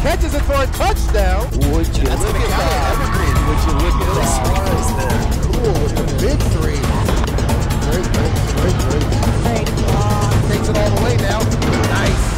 catches it for a touchdown. Would you look at that? Evergreen, would you look at that? Cool with the big three. Great. Takes it all the way now. Nice.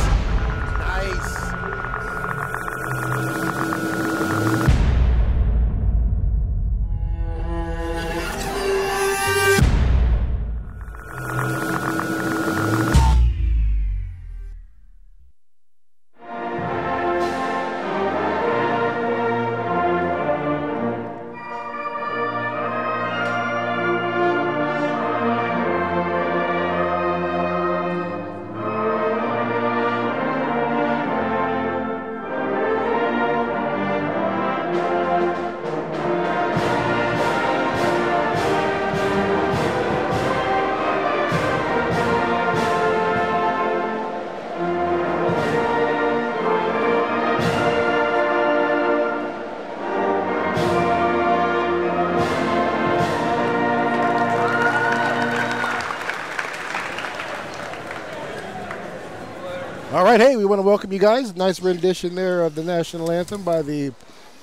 All right, hey, we want to welcome you guys. Nice rendition there of the national anthem by the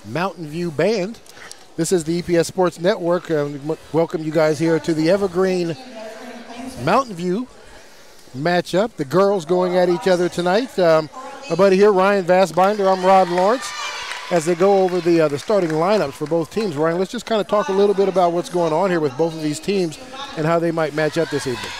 Mountain View Band. This is the EPS Sports Network. Welcome you guys here to the Evergreen Mountain View matchup. The girls going at each other tonight. My buddy here, Ryan Vassbinder. I'm Rod Lawrence. As they go over the starting lineups for both teams, Ryan, let's just kind of talk a little bit about what's going on here with both of these teams and how they might match up this evening.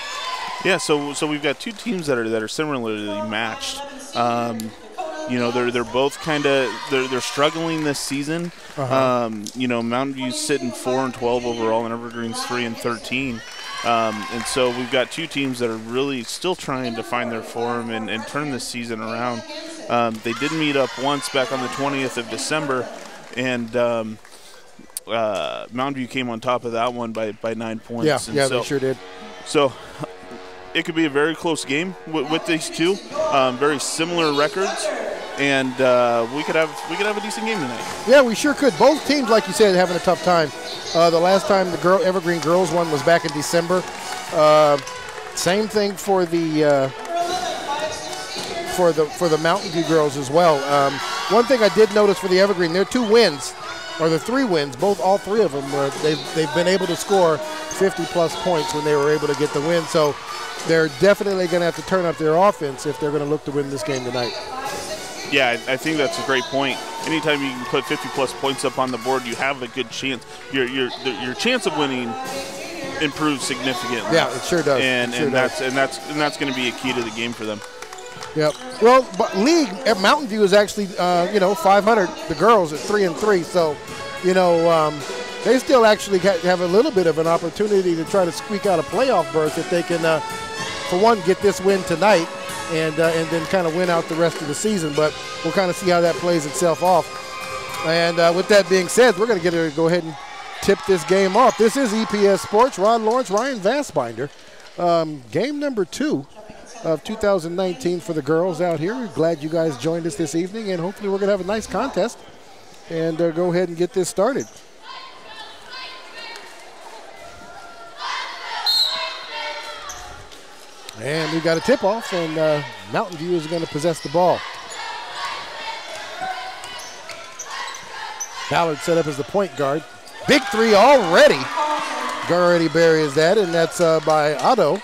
Yeah, so we've got two teams that are similarly matched. You know, they're both kind of they're struggling this season. You know, Mountain View's sitting 4-12 overall, and Evergreen's 3-13. And so we've got two teams that are really still trying to find their form and turn this season around. They did meet up once back on the 20th of December, and Mountain View came on top of that one by 9 points. Yeah, they sure did. So it could be a very close game with these two, very similar records, and we could have a decent game tonight. Yeah, we sure could. Both teams, like you said, having a tough time. The last time the Evergreen girls won was back in December. Same thing for the Mountain View girls as well. One thing I did notice for the Evergreen, their 2 wins, or the 3 wins, all three of them, they've been able to score 50-plus points when they were able to get the win. So they're definitely going to have to turn up their offense if they're going to look to win this game tonight. Yeah, I think that's a great point. Anytime you can put 50-plus points up on the board, you have a good chance. Your chance of winning improves significantly. Yeah, it sure does. And that's going to be a key to the game for them. Yep. Well, but league at Mountain View is actually 500. The girls at 3-3. So, they still actually have a little bit of an opportunity to try to squeak out a playoff berth if they can, for one, get this win tonight and then kind of win out the rest of the season. But we'll kind of see how that plays itself off. And with that being said, we're going to go ahead and tip this game off. This is EPS Sports. Rod Lawrence, Ryan Vassbinder. Game number 2 of 2019 for the girls out here. We're glad you guys joined us this evening, and hopefully we're going to have a nice contest and go ahead and get this started. And we got a tip-off, and Mountain View is going to possess the ball. Ballard set up as the point guard. Big three already. Already buries that, and that's by Otto.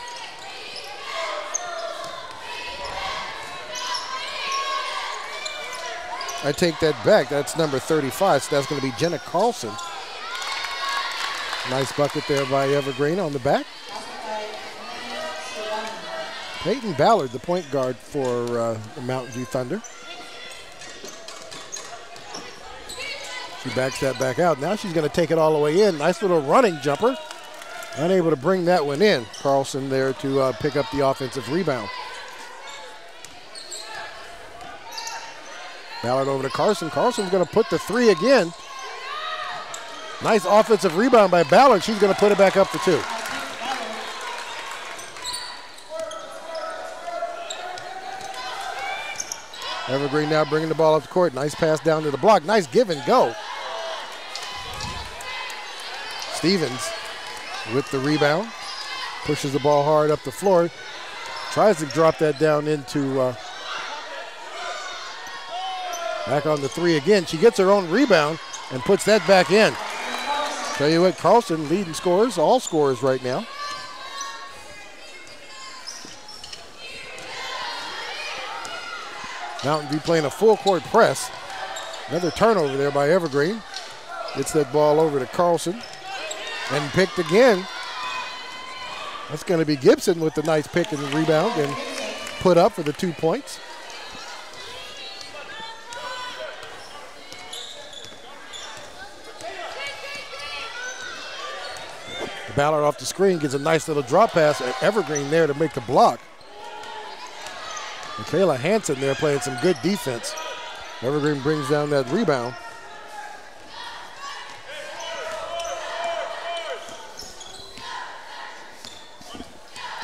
I take that back. That's number 35, so that's going to be Jenna Carlson. Nice bucket there by Evergreen on the back. Peyton Ballard, the point guard for the Mountain View Thunder. She backs that back out. Now she's going to take it all the way in. Nice little running jumper. Unable to bring that one in. Carlson there to pick up the offensive rebound. Ballard over to Carson. Carson's going to put the 3 again. Nice offensive rebound by Ballard. She's going to put it back up for 2. Evergreen now bringing the ball up the court. Nice pass down to the block. Nice give and go. Stevens with the rebound. Pushes the ball hard up the floor. Tries to drop that down into Back on the three again. She gets her own rebound and puts that back in. Tell you what, Carlson leading scorers, all scorers right now. Mountain View playing a full court press. Another turnover there by Evergreen. Gets that ball over to Carlson and picked again. That's going to be Gibson with the nice pick and rebound and put up for the 2 points. Ballard off the screen gets a nice little drop pass at Evergreen there to make the block. Michaela Hansen there playing some good defense. Evergreen brings down that rebound.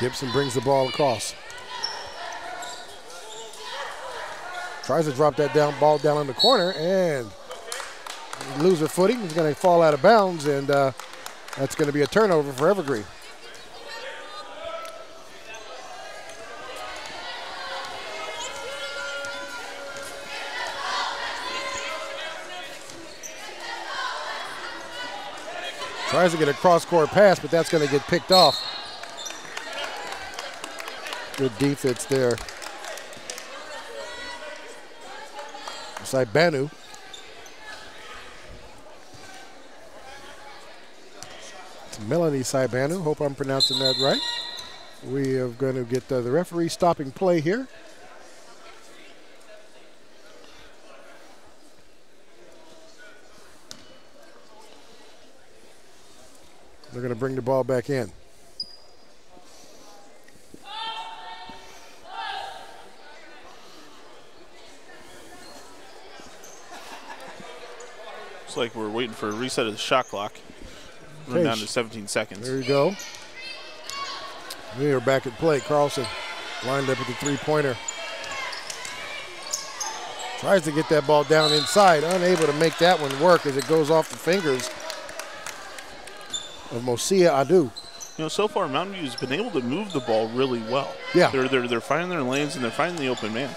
Gibson brings the ball across. Tries to drop that ball down in the corner and lose her footing. It's going to fall out of bounds, and that's going to be a turnover for Evergreen. Tries to get a cross-court pass, but that's going to get picked off. Good defense there. Saibanu. It's Melanie Saibanu. Hope I'm pronouncing that right. We are going to get the referee stopping play here. They're going to bring the ball back in. Looks like we're waiting for a reset of the shot clock. We're down to 17 seconds. There you go. We are back at play. Carlson lined up at the three-pointer. Tries to get that ball down inside. Unable to make that one work as it goes off the fingers of Mosia Adu. You know, so far Mountain View's been able to move the ball really well. Yeah. They're finding their lanes and they're finding the open man.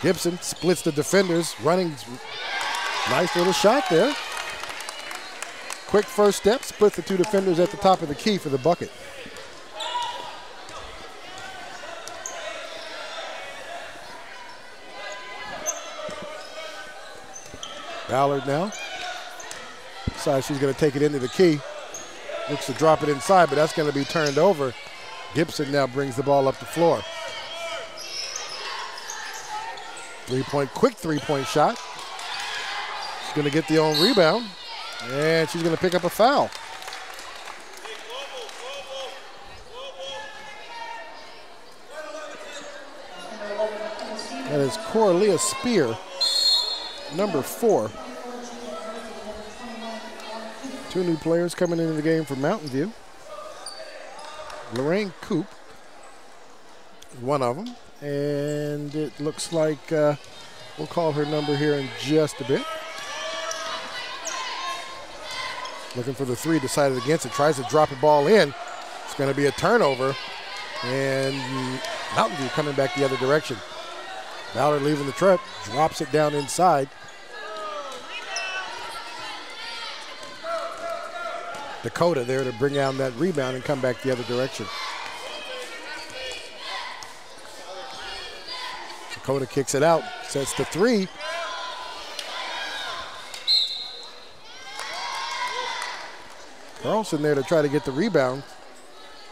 Gibson splits the defenders, running. Nice little shot there. Quick first step, splits the two defenders at the top of the key for the bucket. Ballard now. Decides she's going to take it into the key. Looks to drop it inside, but that's going to be turned over. Gibson now brings the ball up the floor. Quick three-point shot. She's going to get the own rebound, and she's going to pick up a foul. That is Coralia Spear, number 4. Two new players coming into the game for Mountain View. Lorraine Coop, one of them. And it looks like we'll call her number here in just a bit. Looking for the three, decided against it. Tries to drop the ball in. It's going to be a turnover. And Mountain View coming back the other direction. Ballard leaving the trap, drops it down inside. Dakota there to bring down that rebound and come back the other direction. Dakota kicks it out, sets the three. Carlson there to try to get the rebound.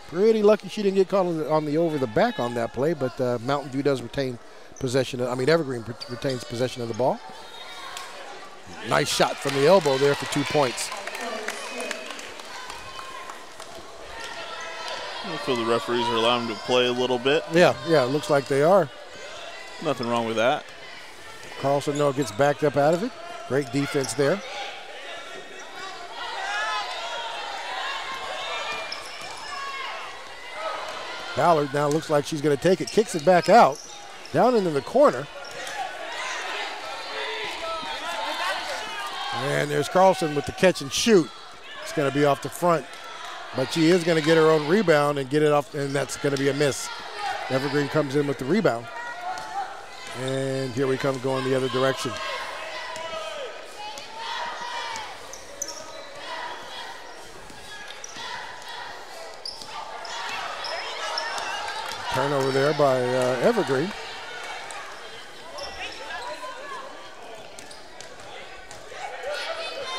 Pretty lucky she didn't get caught on the over the back on that play, but Mountain View does retain possession. Evergreen retains possession of the ball. Nice shot from the elbow there for 2 points. I feel the referees are allowing them to play a little bit. Yeah, it looks like they are. Nothing wrong with that. Carlson, no, gets backed up out of it. Great defense there. Ballard now looks like she's going to take it, kicks it back out, down into the corner. And there's Carlson with the catch and shoot. It's going to be off the front But she is going to get her own rebound and get it off, and that's going to be a miss. Evergreen comes in with the rebound. And here we come going the other direction. Turnover there by Evergreen.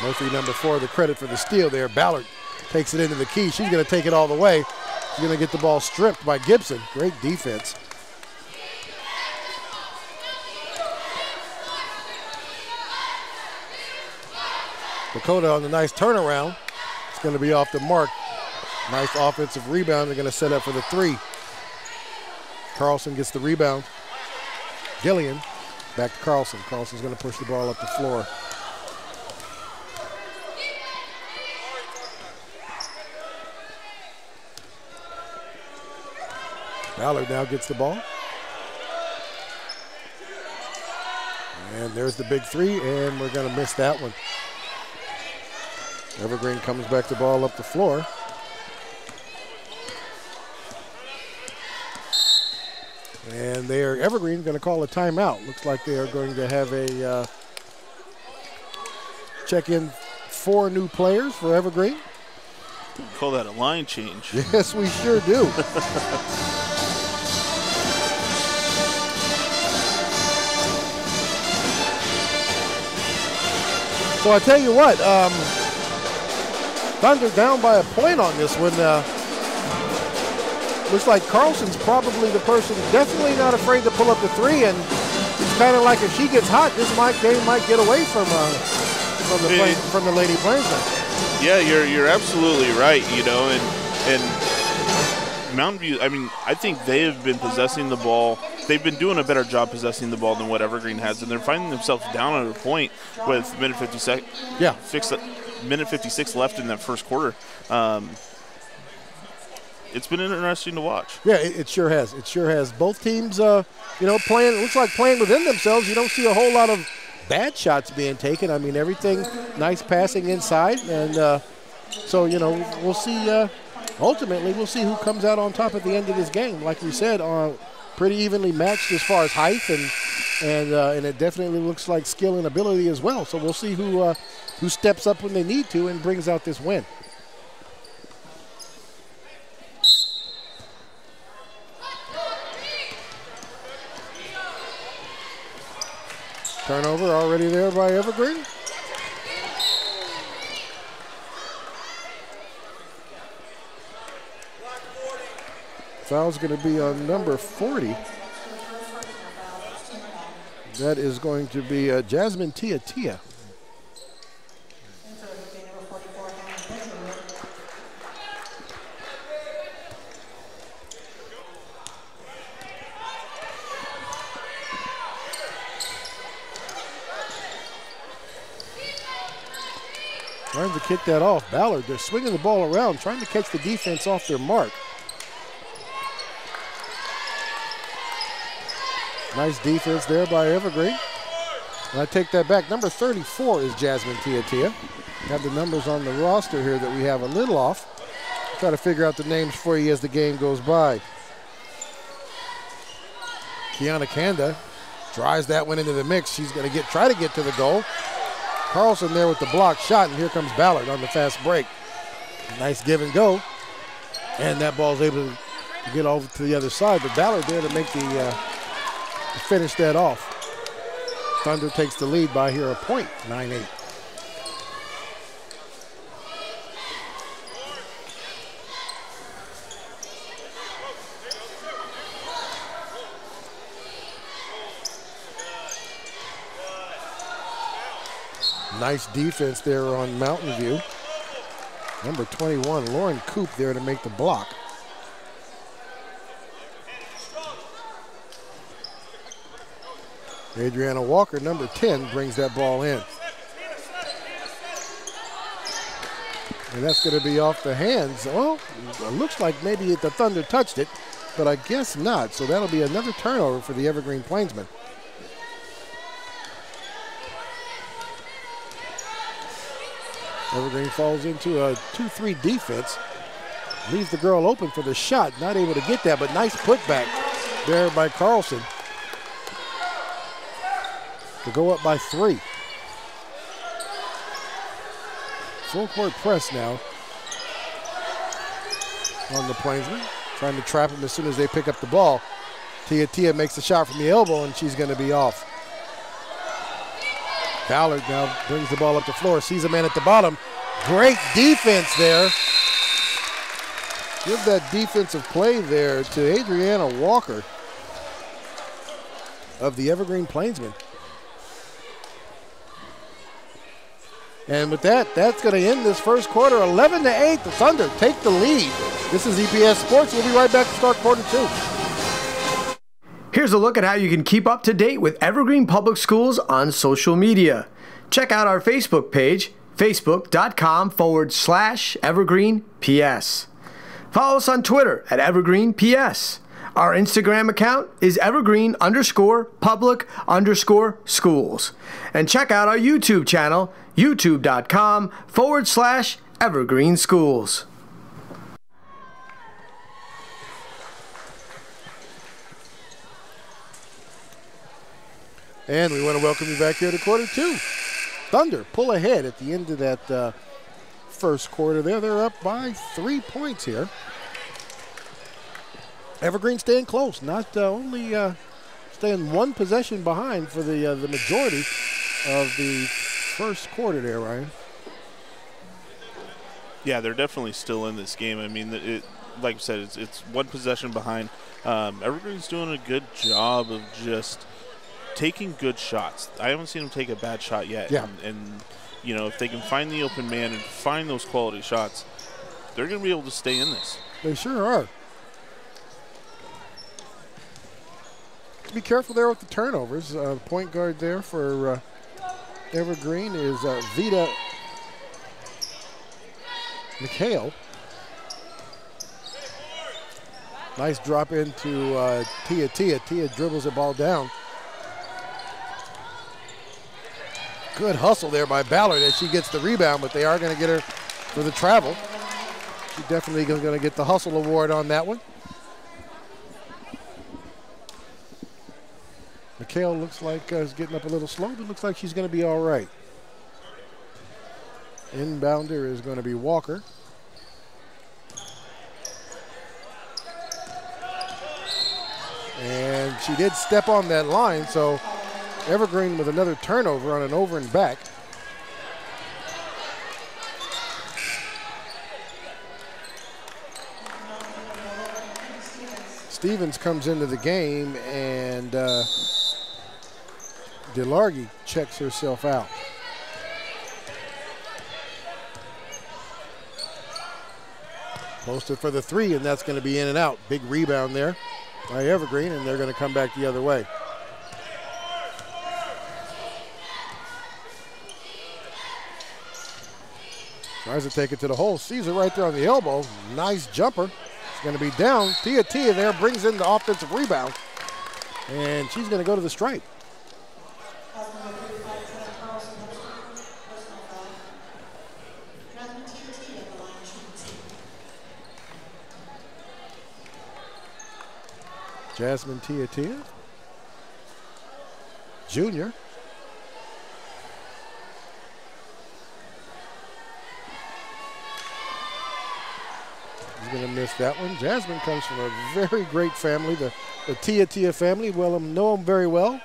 Murphy, number 4, the credit for the steal there. Ballard takes it into the key. She's going to take it all the way. She's going to get the ball stripped by Gibson. Great defense. Dakota on the nice turnaround. It's going to be off the mark. Nice offensive rebound. They're going to set up for the 3. Carlson gets the rebound. Gillian back to Carlson. Carlson's going to push the ball up the floor. Ballard now gets the ball. And there's the big 3, and we're going to miss that one. Evergreen comes back the ball up the floor. And Evergreen going to call a timeout. Looks like they are going to have a check in 4 new players for Evergreen. Call that a line change. Yes, we sure do. So I tell you what, Thunder down by a point on this one. Looks like Carlson's probably the person definitely not afraid to pull up the 3, and it's kind of like if she gets hot, this game might get away from the Lady Plainsmen. Yeah, you're absolutely right. You know, and Mountain View. I mean, I think they have been possessing the ball. They've been doing a better job possessing the ball than what Evergreen has, and they're finding themselves down at a point with minute 56. Yeah, minute 56 left in that first quarter. It's been interesting to watch. Yeah, it sure has. It sure has. Both teams, playing. Looks like playing within themselves. You don't see a whole lot of bad shots being taken. I mean, everything nice passing inside, and so we'll see. Ultimately, we'll see who comes out on top at the end of this game. Like we said, pretty evenly matched as far as height, and it definitely looks like skill and ability as well. So we'll see who steps up when they need to and brings out this win. Turnover already there by Evergreen. Foul's going to be on number 40. That is going to be Jasmine Tia. Trying to kick that off. Ballard, they're swinging the ball around, trying to catch the defense off their mark. Nice defense there by Evergreen. And I take that back. Number 34 is Jasmine Tia. Have the numbers on the roster here that we have a little off. Try to figure out the names for you as the game goes by. Kiana Kanda drives that one into the mix. She's going to try to get to the goal. Carlson there with the block shot, and here comes Ballard on the fast break. Nice give and go. And that ball's able to get over to the other side, but Ballard there to make to finish that off. Thunder takes the lead by here a point, 9-8. Nice defense there on Mountain View. Number 21, Lauren Coop there to make the block. Adriana Walker, number 10, brings that ball in. And that's going to be off the hands. Well, it looks like maybe the Thunder touched it, but I guess not. So that'll be another turnover for the Evergreen Plainsmen. Evergreen falls into a 2-3 defense. Leaves the girl open for the shot. Not able to get that, but nice putback there by Carlson to go up by 3. Full court press now on the Plainsmen. Trying to trap him as soon as they pick up the ball. Tia makes the shot from the elbow, and she's going to be off. Ballard now brings the ball up the floor, sees a man at the bottom. Great defense there. Give that defensive play there to Adriana Walker of the Evergreen Plainsmen. And with that, that's going to end this first quarter. 11-8, the Thunder take the lead. This is EPS Sports. We'll be right back to start quarter 2. Here's a look at how you can keep up to date with Evergreen Public Schools on social media. Check out our Facebook page, facebook.com/EvergreenPS. Follow us on Twitter at EvergreenPS. Our Instagram account is evergreen_public_schools. And check out our YouTube channel, youtube.com/EvergreenSchools. And we want to welcome you back here to quarter 2. Thunder pull ahead at the end of that first quarter there. They're up by 3 points here. Evergreen staying close, not only staying 1 possession behind for the majority of the first quarter there, Ryan. Yeah, they're definitely still in this game. I mean, like I said, it's 1 possession behind. Evergreen's doing a good job of just taking good shots. I haven't seen them take a bad shot yet. Yeah. And you know, if they can find the open man and find those quality shots, they're going to be able to stay in this. They sure are. Be careful there with the turnovers. Point guard there for Evergreen is Vita McHale. Nice drop into Tia. Tia dribbles the ball down. Good hustle there by Ballard as she gets the rebound, but they are going to get her for the travel. She definitely is going to get the hustle award on that one. McHale looks like is getting up a little slow, but looks like she's going to be all right. Inbounder is going to be Walker. And she did step on that line, so Evergreen with another turnover on an over and back. Stevens comes into the game, and DeLargy checks herself out. Posted for the 3, and that's going to be in and out. Big rebound there by Evergreen, and they're going to come back the other way. Tries to take it to the hole. Sees it right there on the elbow. Nice jumper. It's going to be down. Tia there brings in the offensive rebound. And she's going to go to the stripe. Jasmine Tia, junior. He's going to miss that one. Jasmine comes from a very great family, the Tia family. Well, know them very well.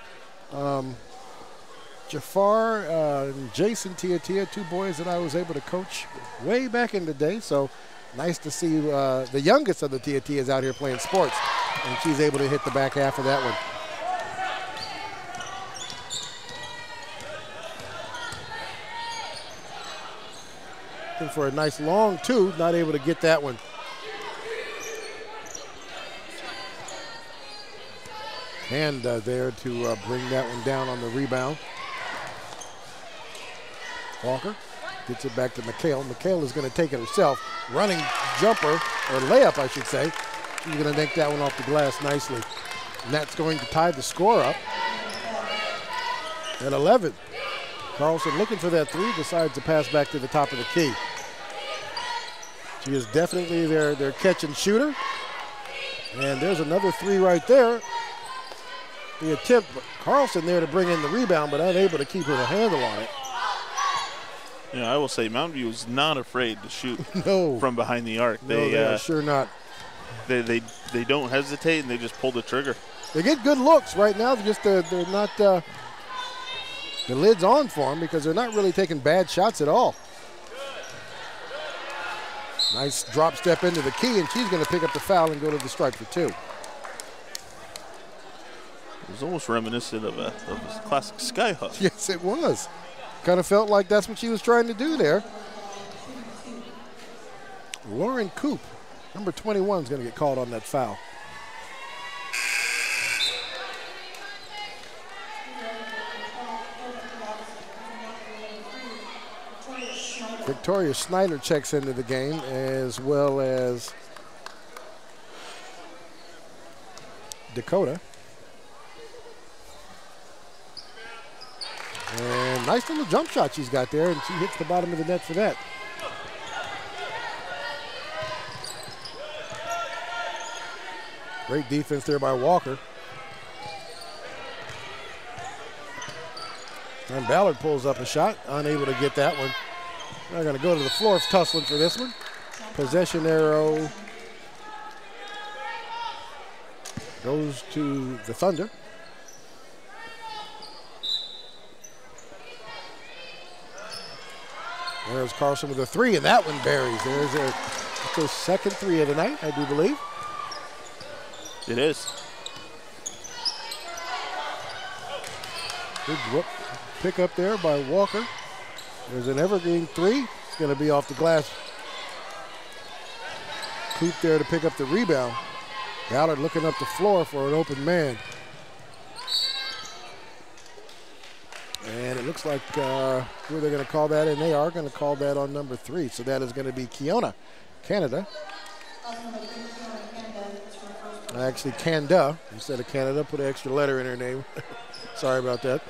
Jafar and Jason Tia, 2 boys that I was able to coach way back in the day. So nice to see the youngest of the Tias out here playing sports. And she's able to hit the back half of that one. Looking for a nice long 2, not able to get that one. And there to bring that one down on the rebound. Walker gets it back to McHale. McHale is going to take it herself. Running jumper, or layup, I should say. She's going to make that one off the glass nicely. And that's going to tie the score up at 11. Carlson looking for that 3, decides to pass back to the top of the key. She is definitely their catch and shooter. And there's another three right there. The attempt, but Carlson there to bring in the rebound, but unable to keep her handle on it. Yeah, I will say Mountain View is not afraid to shoot No. from behind the arc. No, they are sure not. They don't hesitate, and they just pull the trigger. They get good looks right now. They're not the lid's on for them because they're not really taking bad shots at all. Nice drop step into the key, and she's going to pick up the foul and go to the stripe for two. It was almost reminiscent of a classic skyhook. Yes, it was. Kind of felt like that's what she was trying to do there. Lauren Coop, number 21, is going to get called on that foul. Victoria Snyder checks into the game, as well as Dakota. And nice little jump shot she's got there, and she hits the bottom of the net for that. Great defense there by Walker. And Ballard pulls up a shot, unable to get that one. They're going to go to the floor tussling for this one. Possession arrow goes to the Thunder. There's Carlson with a three, and that one buries. There's their second three of the night, I do believe. It is. Good pick up there by Walker. There's an Evergreen three. It's going to be off the glass. Coop there to pick up the rebound. Ballard looking up the floor for an open man. And it looks like who are they going to call that? And they are going to call that on number three. So that is going to be Kiona, Canada. Actually, Kanda instead of Canada. Put an extra letter in her name. Sorry about that.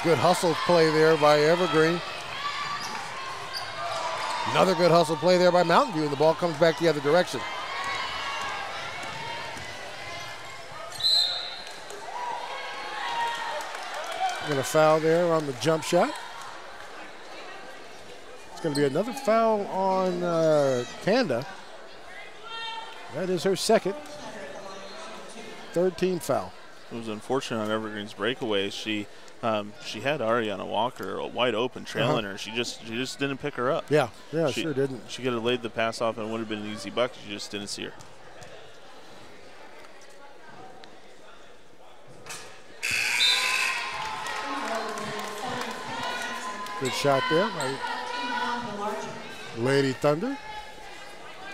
Good hustle play there by Evergreen. Another good hustle play there by Mountain View, and the ball comes back the other direction. Going to foul there on the jump shot. It's going to be another foul on Kanda. That is her second. Third team foul. It was unfortunate on Evergreen's breakaway. She had Ariana Walker wide open, trailing her. She just didn't pick her up. Yeah, sure didn't. She could have laid the pass off and it would have been an easy bucket. She just didn't see her. Good shot there by Lady Thunder.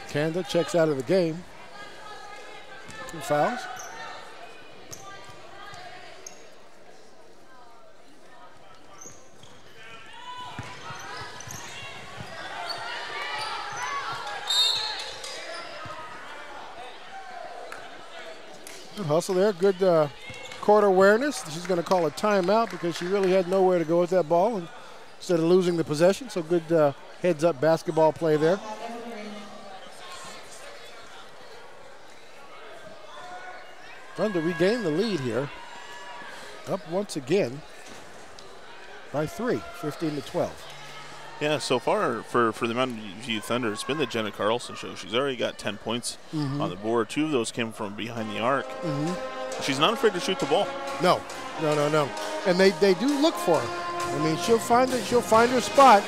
Kanda checks out of the game. Two fouls. Good hustle there. Good court awareness. She's going to call a timeout because she really had nowhere to go with that ball and instead of losing the possession. So good heads-up basketball play there. Thunder regain the lead here. Up once again by 3, 15-12. Yeah, so far for the Mountain View Thunder, it's been the Jenna Carlson show. She's already got 10 points on the board. 2 of those came from behind the arc. She's not afraid to shoot the ball. No. And they do look for her. I mean, she'll find her spot,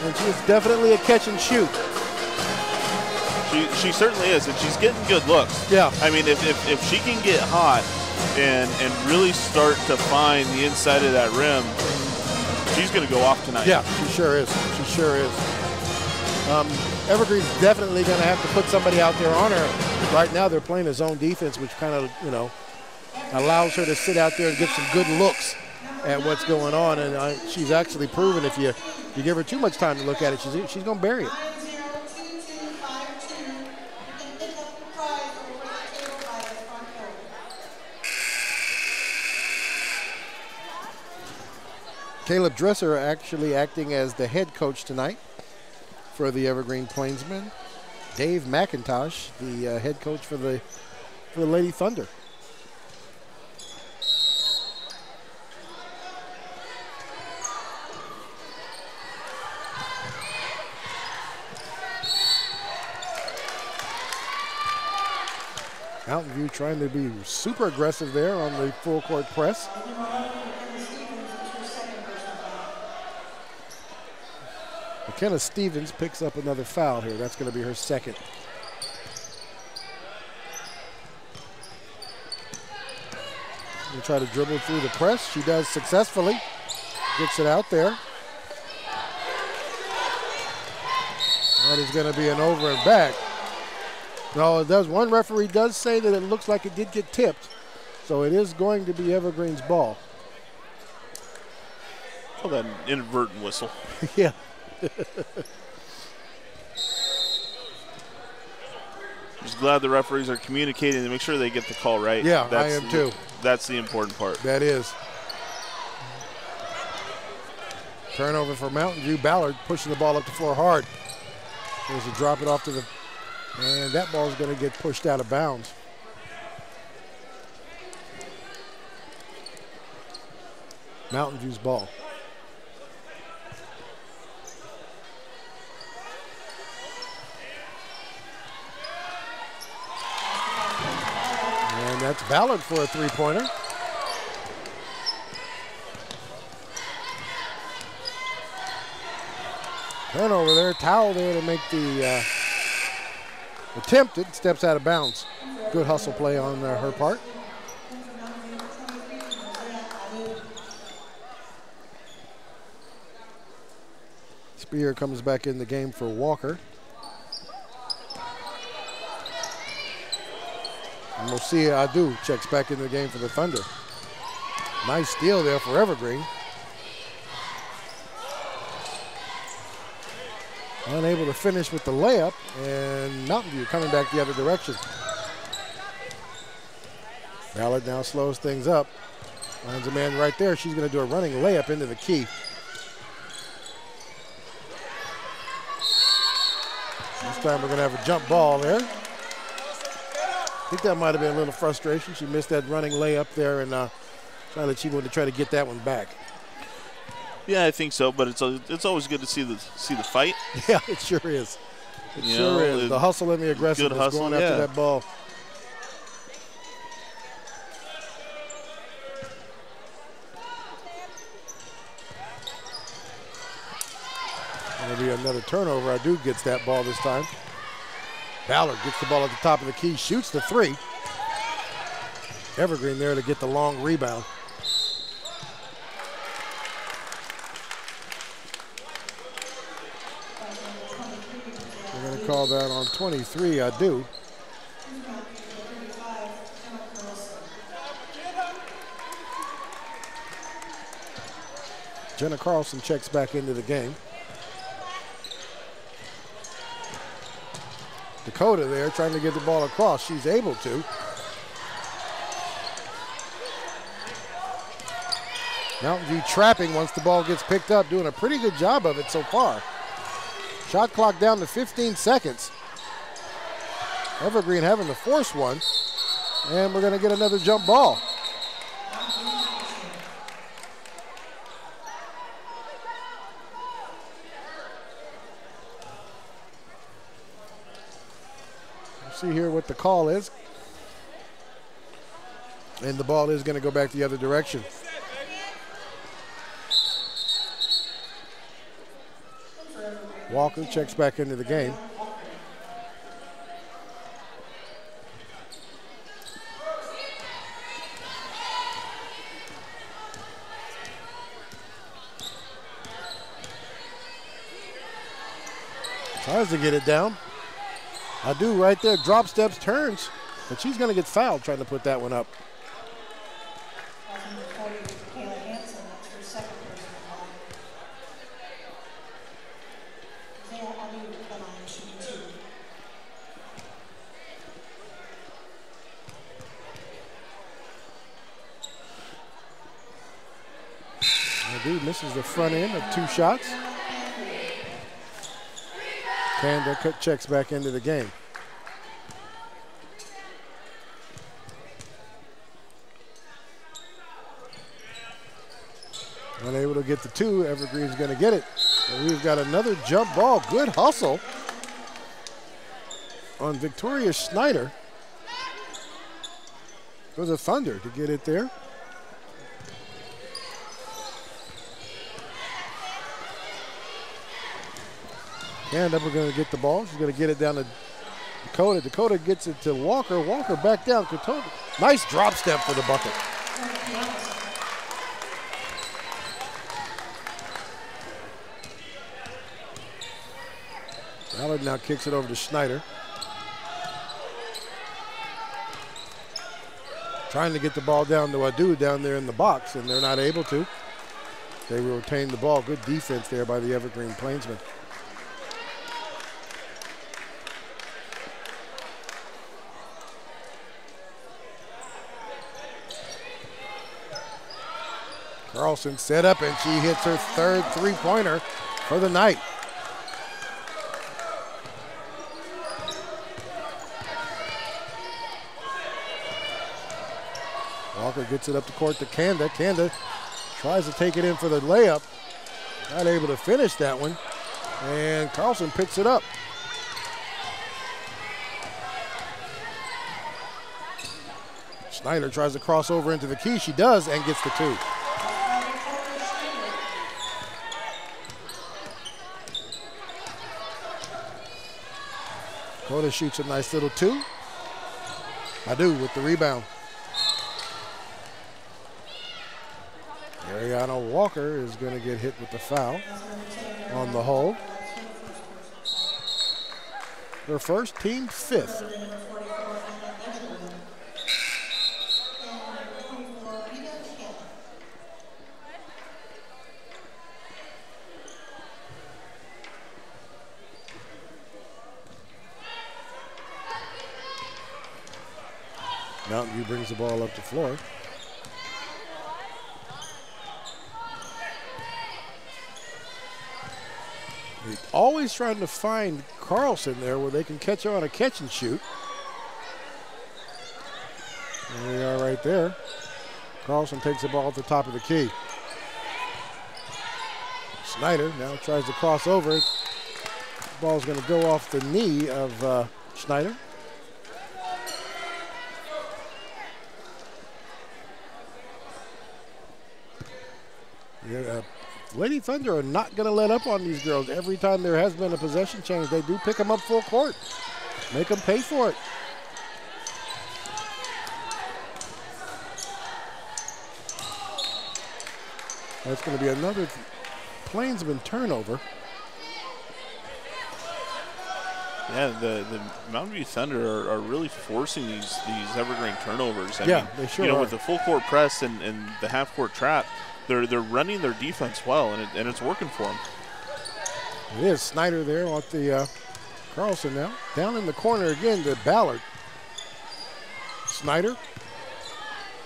and she is definitely a catch and shoot. She certainly is, and she's getting good looks. Yeah. I mean, if she can get hot and really start to find the inside of that rim, she's going to go off tonight. Yeah, she sure is. Evergreen's definitely going to have to put somebody out there on her. Right now they're playing a zone defense, which kind of, allows her to sit out there and get some good looks at what's going on. And she's actually proven if you give her too much time to look at it, she's going to bury it. Caleb Dresser actually acting as the head coach tonight for the Evergreen Plainsmen. Dave McIntosh, the head coach for the Lady Thunder. Mountain View trying to be super aggressive there on the full court press. McKenna Stevens picks up another foul here. That's going to be her second. We'll try to dribble through the press. She does successfully. Gets it out there. That is going to be an over and back. No, it does. One referee does say that it looks like it did get tipped. So it is going to be Evergreen's ball. Call that an inadvertent whistle. Yeah. Just glad the referees are communicating to make sure they get the call right. Yeah, I am too. That's the important part. That is. Turnover for Mountain View. Ballard pushing the ball up the floor hard. There's a drop it off to the, and that ball is going to get pushed out of bounds. Mountain View's ball. And that's Ballard for a three-pointer. Turnover there, towel there to make the attempted, steps out of bounds. Good hustle play on her part. Spear comes back in the game for Walker. And we'll see Adu checks back in the game for the Thunder. Nice steal there for Evergreen. Unable to finish with the layup, and Mountain View coming back the other direction. Ballard now slows things up. Finds a man right there. She's going to do a running layup into the key. This time we're going to have a jump ball there. I think that might have been a little frustration. She missed that running layup there, and she wanted to try to get that one back. Yeah, I think so, but it's always good to see the fight. Yeah, it sure is. It sure is. The hustle and the aggressiveness going after that ball. Going to be another turnover. Adu gets that ball this time. Ballard gets the ball at the top of the key, shoots the three. Evergreen there to get the long rebound. We're going to call that on 23, Adu. Jenna Carlson checks back into the game. Dakota there trying to get the ball across. She's able to. Mountain View trapping once the ball gets picked up, doing a pretty good job of it so far. Shot clock down to 15 seconds. Evergreen having to force one, and we're going to get another jump ball. See here what the call is. And the ball is going to go back the other direction. Walker checks back into the game. Tries to get it down. Adu right there, drop steps, turns, but she's going to get fouled trying to put that one up. Adu misses the front end of 2 shots. Kanda checks back into the game. Unable to get the 2. Evergreen's going to get it. And we've got another jump ball. Good hustle on Victoria Schneider for the Thunder to get it there. Kanda we're going to get the ball. She's going to get it down to Dakota. Dakota gets it to Walker. Walker back down. Nice drop step for the bucket. Ballard now kicks it over to Schneider. Trying to get the ball down to Adu down there in the box, and they're not able to. They will retain the ball. Good defense there by the Evergreen Plainsmen. Carlson set up, and she hits her 3rd three-pointer for the night. Walker gets it up the court to Kanda. Kanda tries to take it in for the layup. Not able to finish that one. And Carlson picks it up. Schneider tries to cross over into the key. She does and gets the 2. Dakota shoots a nice little 2. Adu with the rebound. Ariana Walker is going to get hit with the foul on the hold. Her first, team 5th. Mountain View brings the ball up the floor. They're always trying to find Carlson there where they can catch her on a catch and shoot. There we are right there. Carlson takes the ball at the top of the key. Schneider now tries to cross over. The ball's going to go off the knee of Schneider. Yeah, Lady Thunder are not going to let up on these girls. Every time there has been a possession change, they do pick them up full court. Make them pay for it. That's going to be another Plainsman turnover. Yeah, the Mountain View Thunder are really forcing these Evergreen turnovers. I mean, they sure are. With the full court press and the half court trap, they're running their defense well, and it's working for them. It is Snyder there with the Carlson now. Down in the corner again to Ballard. Snyder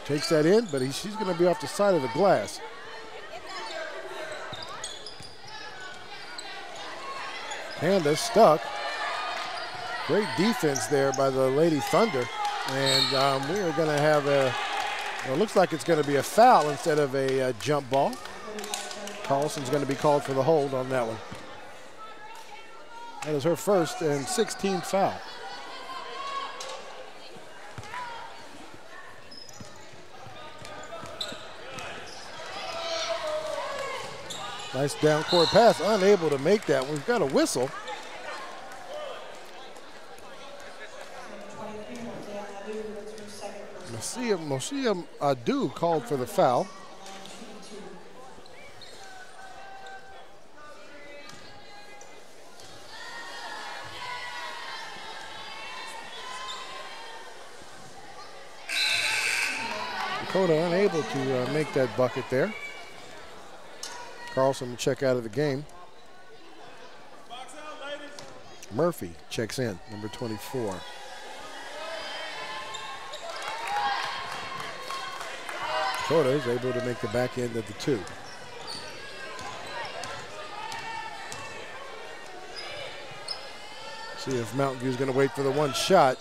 takes that in, but she's going to be off the side of the glass. Panda stuck. Great defense there by the Lady Thunder. And we are going to have it looks like it's going to be a foul instead of a jump ball. Carlson's going to be called for the hold on that one. That is her first and 16th foul. Nice down court pass, unable to make that. We've got a whistle. Mosia Adu called for the foul. Dakota unable to make that bucket there. Carlson to check out of the game. Murphy checks in, number 24. Dakota is able to make the back end of the 2. See if Mountain View is going to wait for the one shot.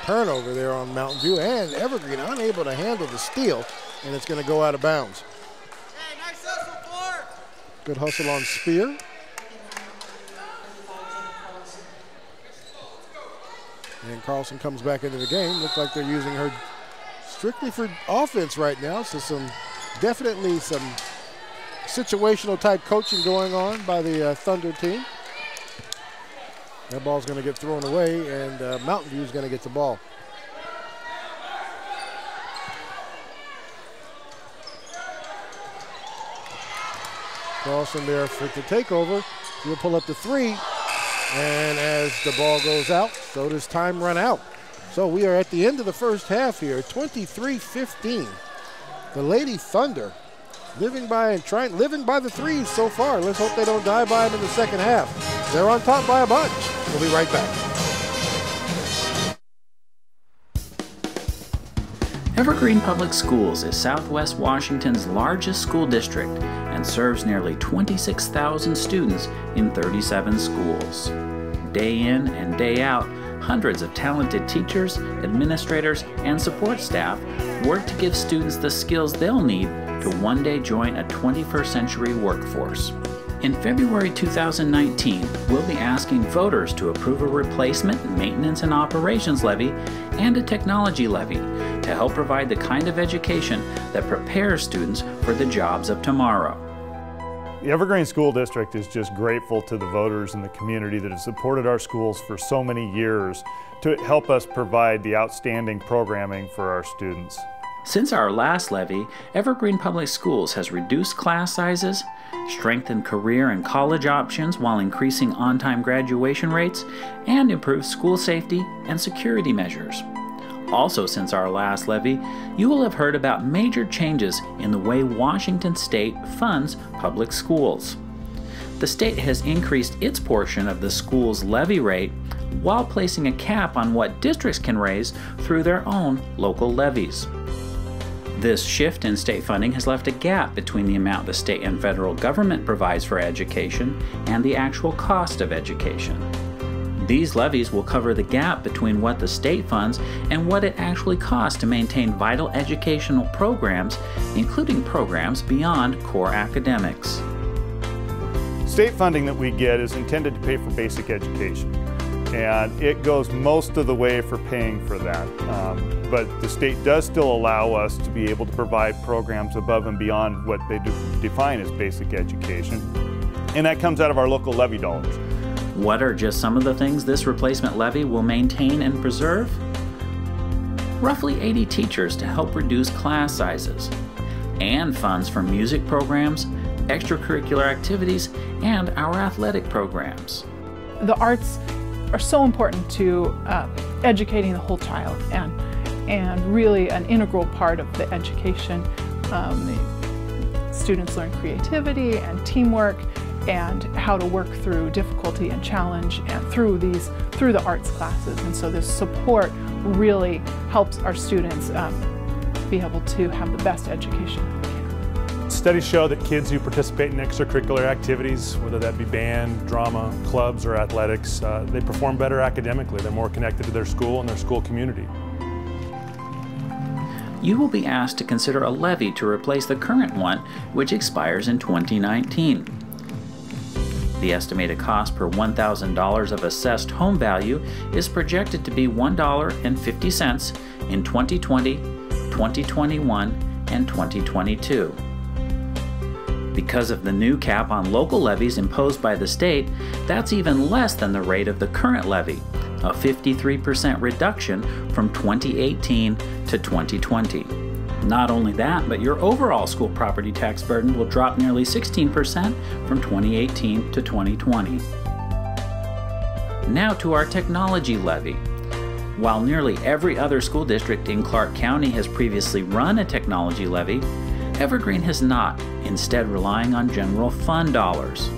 Turnover there on Mountain View, and Evergreen unable to handle the steal, and it's going to go out of bounds. Hey, nice hustle, Ford. Good hustle on Spear. And Carlson comes back into the game. Looks like they're using her strictly for offense right now, so definitely some situational type coaching going on by the Thunder team. That ball's going to get thrown away, and Mountain View is going to get the ball. Carlson there for the takeover. He'll pull up the three, and as the ball goes out, so does time run out. So we are at the end of the first half here, 23-15. The Lady Thunder living by the threes so far. Let's hope they don't die by them in the second half. They're on top by a bunch. We'll be right back. Evergreen Public Schools is Southwest Washington's largest school district and serves nearly 26,000 students in 37 schools. Day in and day out, hundreds of talented teachers, administrators, and support staff work to give students the skills they'll need to one day join a 21st century workforce. In February 2019, we'll be asking voters to approve a replacement, maintenance, and operations levy and a technology levy to help provide the kind of education that prepares students for the jobs of tomorrow. The Evergreen School District is just grateful to the voters and the community that have supported our schools for so many years to help us provide the outstanding programming for our students. Since our last levy, Evergreen Public Schools has reduced class sizes, strengthened career and college options while increasing on-time graduation rates, and improved school safety and security measures. Also, since our last levy, you will have heard about major changes in the way Washington State funds public schools. The state has increased its portion of the school's levy rate while placing a cap on what districts can raise through their own local levies. This shift in state funding has left a gap between the amount the state and federal government provides for education and the actual cost of education. These levies will cover the gap between what the state funds and what it actually costs to maintain vital educational programs, including programs beyond core academics. State funding that we get is intended to pay for basic education, and it goes most of the way for paying for that. But the state does still allow us to be able to provide programs above and beyond what they define as basic education, and that comes out of our local levy dollars. What are just some of the things this replacement levy will maintain and preserve? Roughly 80 teachers to help reduce class sizes, and funds for music programs, extracurricular activities, and our athletic programs. The arts are so important to educating the whole child and really an integral part of the education. The students learn creativity and teamwork and how to work through difficulty and challenge and through the arts classes. And so this support really helps our students be able to have the best education they can. Studies show that kids who participate in extracurricular activities, whether that be band, drama, clubs, or athletics, they perform better academically. They're more connected to their school and their school community. You will be asked to consider a levy to replace the current one, which expires in 2019. The estimated cost per $1,000 of assessed home value is projected to be $1.50 in 2020, 2021, and 2022. Because of the new cap on local levies imposed by the state, that's even less than the rate of the current levy, a 53% reduction from 2018 to 2020. Not only that, but your overall school property tax burden will drop nearly 16% from 2018 to 2020. Now to our technology levy. While nearly every other school district in Clark County has previously run a technology levy, Evergreen has not, instead relying on general fund dollars.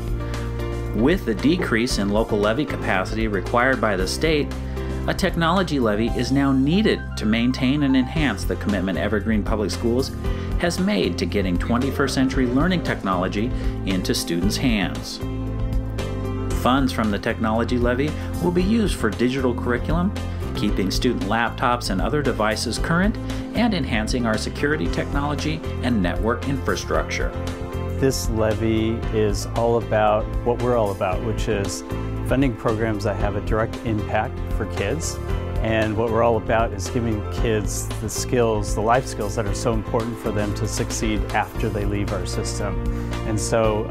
With the decrease in local levy capacity required by the state, a technology levy is now needed to maintain and enhance the commitment Evergreen Public Schools has made to getting 21st century learning technology into students' hands. Funds from the technology levy will be used for digital curriculum, keeping student laptops and other devices current, and enhancing our security technology and network infrastructure. This levy is all about what we're all about, which is funding programs that have a direct impact for kids. And what we're all about is giving kids the skills, the life skills that are so important for them to succeed after they leave our system. And so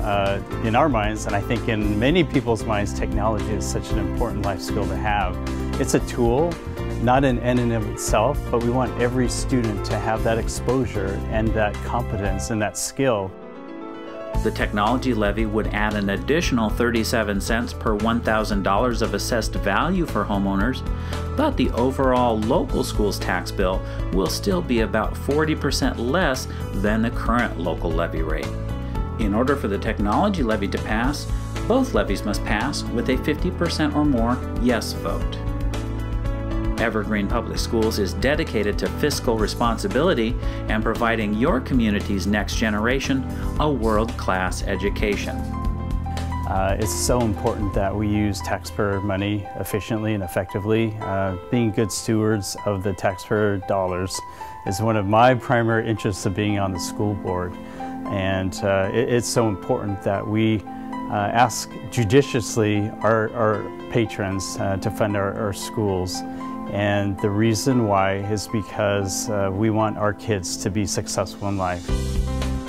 in our minds, and I think in many people's minds, technology is such an important life skill to have. It's a tool, not an end in of itself, but we want every student to have that exposure and that competence and that skill. The technology levy would add an additional 37 cents per $1,000 of assessed value for homeowners, but the overall local schools tax bill will still be about 40% less than the current local levy rate. In order for the technology levy to pass, both levies must pass with a 50% or more yes vote. Evergreen Public Schools is dedicated to fiscal responsibility and providing your community's next generation a world-class education. It's so important that we use taxpayer money efficiently and effectively. Being good stewards of the taxpayer dollars is one of my primary interests of being on the school board. And it's so important that we ask judiciously our patrons to fund our schools. And the reason why is because we want our kids to be successful in life.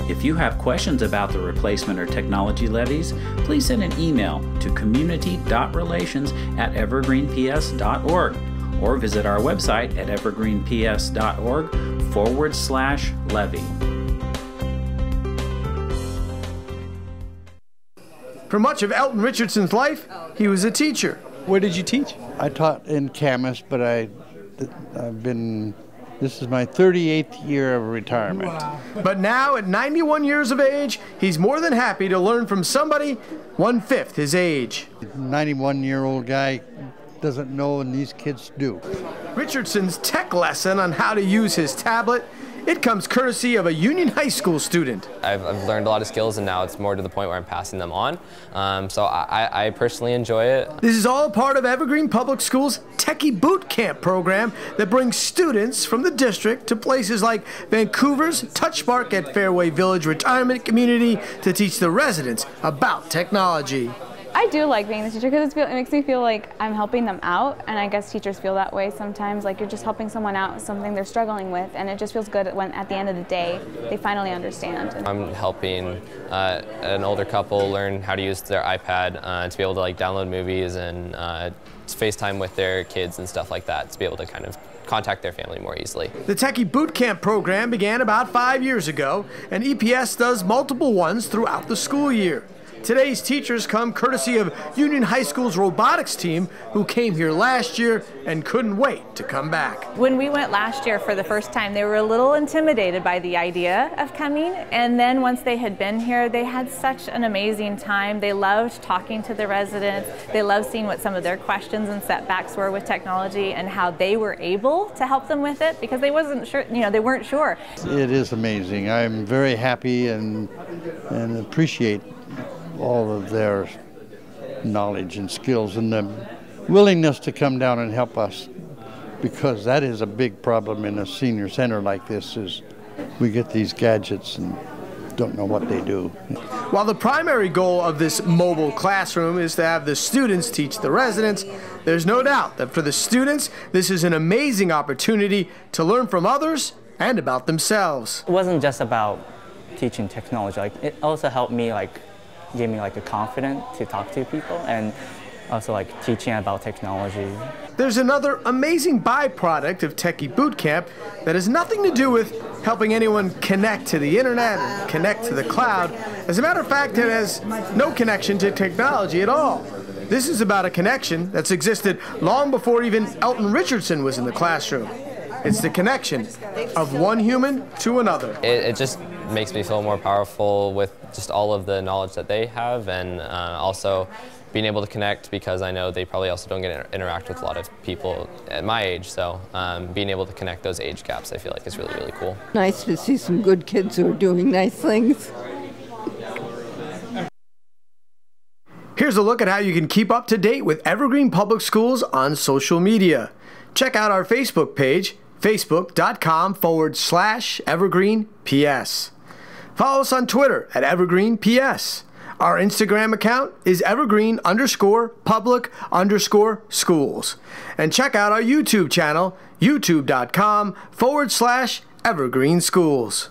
If you have questions about the replacement or technology levies, please send an email to community.relations@evergreenps.org or visit our website at evergreenps.org/levy. For much of Elton Richardson's life, he was a teacher. Where did you teach? I taught in Camas, but this is my 38th year of retirement. Wow. But now, at 91 years of age, he's more than happy to learn from somebody 1/5 his age. 91-year-old guy doesn't know, and these kids do. Richardson's tech lesson on how to use his tablet, it comes courtesy of a Union High School student. I've learned a lot of skills, and now it's more to the point where I'm passing them on. So I personally enjoy it. This is all part of Evergreen Public Schools' Techie Boot Camp program that brings students from the district to places like Vancouver's Touch Park at Fairway Village Retirement Community to teach the residents about technology. I do like being the teacher because it makes me feel like I'm helping them out, and I guess teachers feel that way sometimes, like you're just helping someone out with something they're struggling with, and it just feels good when at the end of the day they finally understand. I'm helping an older couple learn how to use their iPad to be able to download movies and FaceTime with their kids and stuff like that, to be able to kind of contact their family more easily. The Techie Boot Camp program began about 5 years ago, and EPS does multiple ones throughout the school year. Today's teachers come courtesy of Union High School's robotics team, who came here last year and couldn't wait to come back. When we went last year for the first time, they were a little intimidated by the idea of coming, and then once they had been here, they had such an amazing time. They loved talking to the residents. They loved seeing what some of their questions and setbacks were with technology and how they were able to help them with it, because they weren't sure. It is amazing. I'm very happy and appreciate all of their knowledge and skills and the willingness to come down and help us, because that is a big problem in a senior center like this, is we get these gadgets and don't know what they do. While the primary goal of this mobile classroom is to have the students teach the residents, there's no doubt that for the students, this is an amazing opportunity to learn from others and about themselves. It wasn't just about teaching technology. It also helped me gave me a confidence to talk to people, and also teaching about technology. There's another amazing byproduct of Techie Boot Camp that has nothing to do with helping anyone connect to the internet and connect to the cloud. As a matter of fact, it has no connection to technology at all. This is about a connection that's existed long before even Elton Richardson was in the classroom. It's the connection of one human to another. It just makes me feel more powerful with just all of the knowledge that they have, and also being able to connect, because I know they probably also don't get to interact with a lot of people at my age, so being able to connect those age gaps, I feel like is really, really cool. Nice to see some good kids who are doing nice things. Here's Here's a look at how you can keep up to date with Evergreen Public Schools on social media. Check out our Facebook page, facebook.com/EvergreenPS. Follow us on Twitter at EvergreenPS. Our Instagram account is evergreen_public_schools. And check out our YouTube channel, youtube.com/evergreenschools.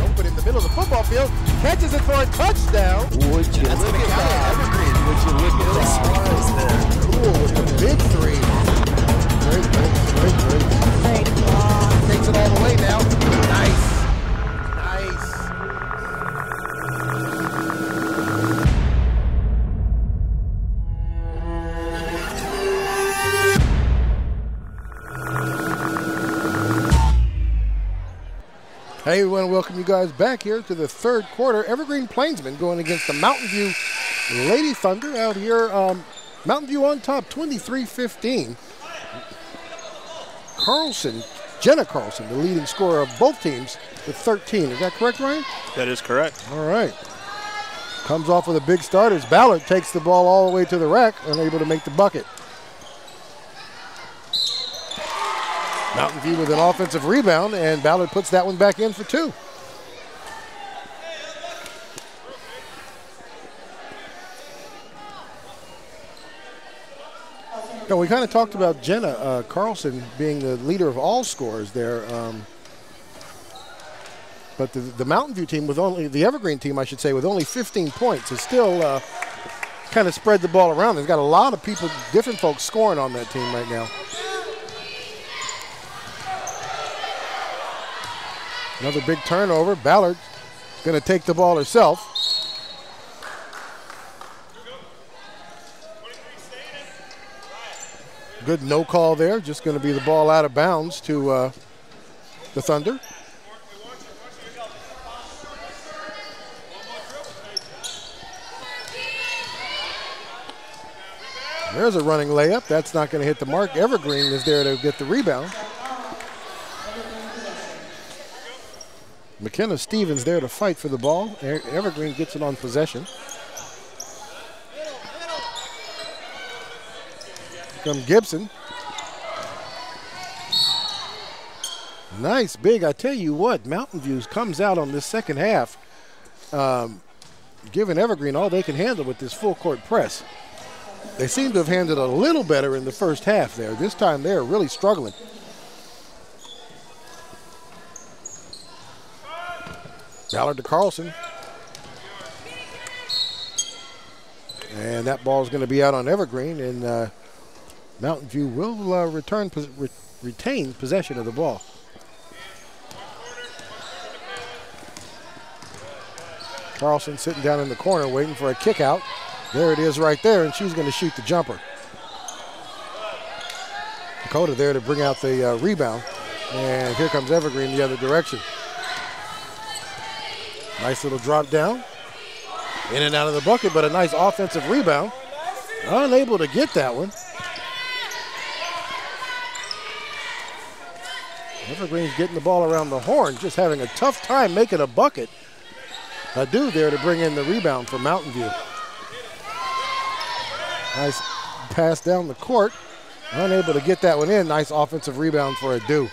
Open in the middle of the football field, catches it for a touchdown. Would you look at that? Evergreen, would you look at the Suarez there? Cool with the big three. Great. Takes it all the way now. Nice. Hey, we want to welcome you guys back here to the third quarter. Evergreen Plainsmen going against the Mountain View Lady Thunder out here. Mountain View on top, 23-15. Jenna Carlson, the leading scorer of both teams with 13. Is that correct, Ryan? That is correct. All right. Comes off with a big start as Ballard takes the ball all the way to the rack, unable to make the bucket. Mountain View with an offensive rebound, and Ballard puts that one back in for two. No, we kind of talked about Jenna Carlson being the leader of all scorers there. But the Mountain View team with only, the Evergreen team, I should say, with only 15 points is still kind of spread the ball around. They've got a lot of people, different folks scoring on that team right now. Another big turnover. Ballard's going to take the ball herself. Good no call there. Just going to be the ball out of bounds to the Thunder. There's a running layup. That's not going to hit the mark. Evergreen is there to get the rebound. McKenna Stevens there to fight for the ball. Evergreen gets it on possession. Here comes Gibson. Nice big. I tell you what, Mountain View comes out on this second half, giving Evergreen all they can handle with this full court press. They seem to have handled it a little better in the first half there. This time they're really struggling. Ballard to Carlson. And that ball is going to be out on Evergreen, and Mountain View will retain possession of the ball. Carlson sitting down in the corner waiting for a kick out. There it is right there, and she's going to shoot the jumper. Dakota there to bring out the rebound. And here comes Evergreen the other direction. Nice little drop down. In and out of the bucket, but a nice offensive rebound. Unable to get that one. Evergreen's getting the ball around the horn, just having a tough time making a bucket. Adu there to bring in the rebound for Mountain View. Nice pass down the court. Unable to get that one in. Nice offensive rebound for Adu.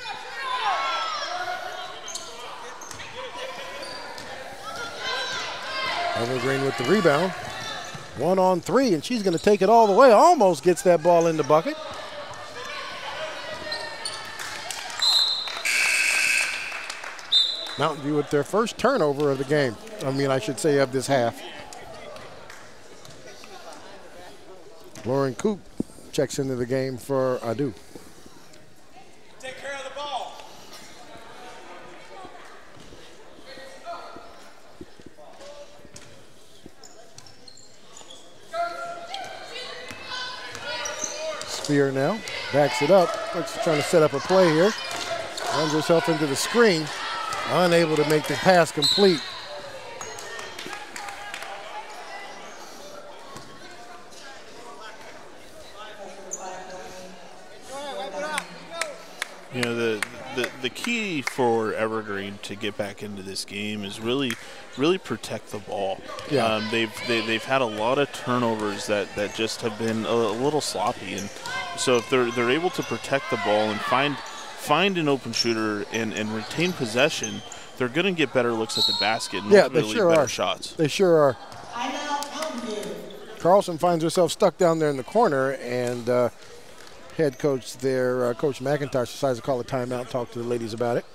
Evergreen with the rebound. 1-on-3, and she's going to take it all the way. Almost gets that ball in the bucket. Mountain View with their first turnover of the game. I should say of this half. Lauren Coop checks into the game for Adu. Take care of the ball. Spear now, backs it up. Looks trying to set up a play here. Runs herself into the screen. Unable to make the pass complete. You know, the key for Evergreen to get back into this game is really protect the ball. Yeah. They've had a lot of turnovers that just have been a little sloppy, and so if they're able to protect the ball and find an open shooter and retain possession, they're going to get better looks at the basket and ultimately better shots. They sure are. Carlson finds herself stuck down there in the corner, and head coach there, Coach McIntosh, decides to call a timeout and talk to the ladies about it.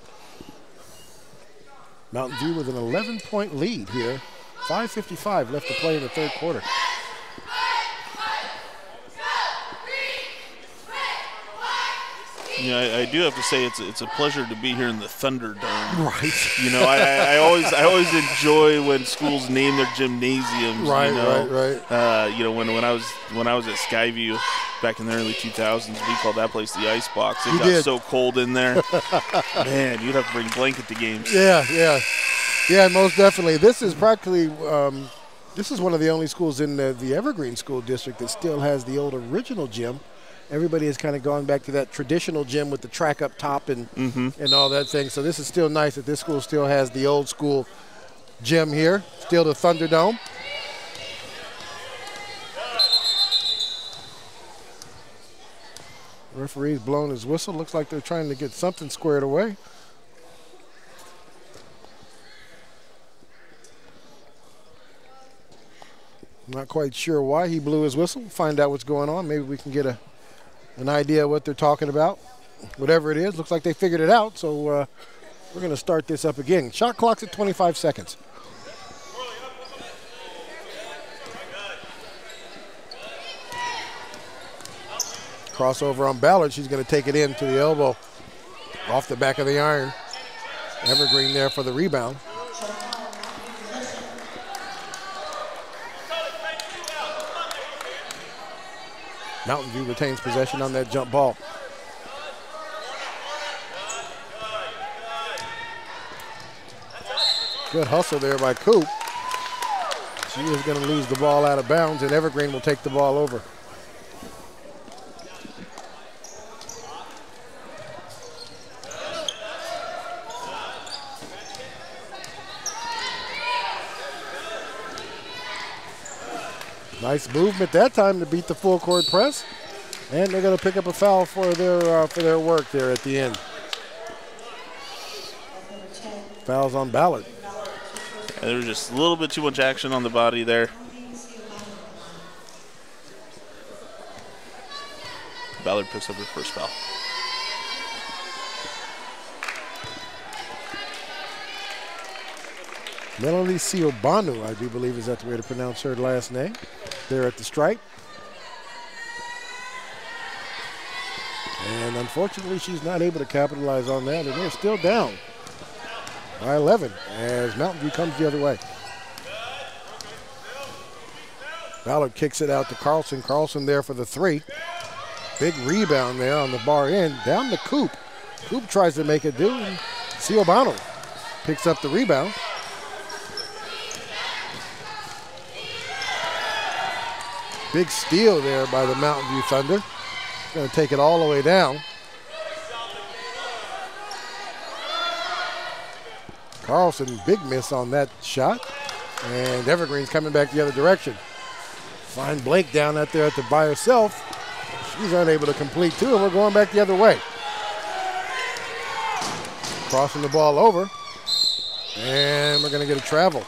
Mountain View with an 11-point lead here. 5:55 left to play in the third quarter. You know, I do have to say it's a pleasure to be here in the Thunderdome. Right. You know, I always enjoy when schools name their gymnasiums. Right, you know? right. You know, when I was at Skyview back in the early 2000s, we called that place the Icebox. It got so cold in there. Man, you'd have to bring a blanket to games. Yeah, most definitely. This is practically this is one of the only schools in the Evergreen School District that still has the old original gym. Everybody has kind of gone back to that traditional gym with the track up top and all that thing. So this is still nice that this school still has the old school gym here, still the Thunderdome. Referee's blown his whistle. Looks like they're trying to get something squared away. Not quite sure why he blew his whistle. Find out what's going on. Maybe we can get an idea of what they're talking about. Whatever it is, looks like they figured it out. So we're going to start this up again. Shot clock's at 25 seconds. Crossover on Ballard. She's going to take it in to the elbow. Off the back of the iron. Evergreen there for the rebound. Mountain View retains possession on that jump ball. Good hustle there by Coop. She is going to lose the ball out of bounds, and Evergreen will take the ball over. Nice movement that time to beat the full court press. And they're going to pick up a foul for their work there at the end. Fouls on Ballard. Yeah, there was just a little bit too much action on the body there. Ballard picks up her first foul. Melanie Siobanu, I do believe is that the way to pronounce her last name. There at the stripe. And unfortunately, she's not able to capitalize on that, and they're still down by 11 as Mountain View comes the other way. Ballard kicks it out to Carlson. Carlson there for the three. Big rebound there on the bar end. Down to Coop. Coop tries to make it do, and Siobanu picks up the rebound. Big steal there by the Mountain View Thunder. Going to take it all the way down. Carlson, big miss on that shot. And Evergreen's coming back the other direction. Find Blake down out there by herself. She's unable to complete two, and we're going back the other way. Crossing the ball over. And we're going to get a travel.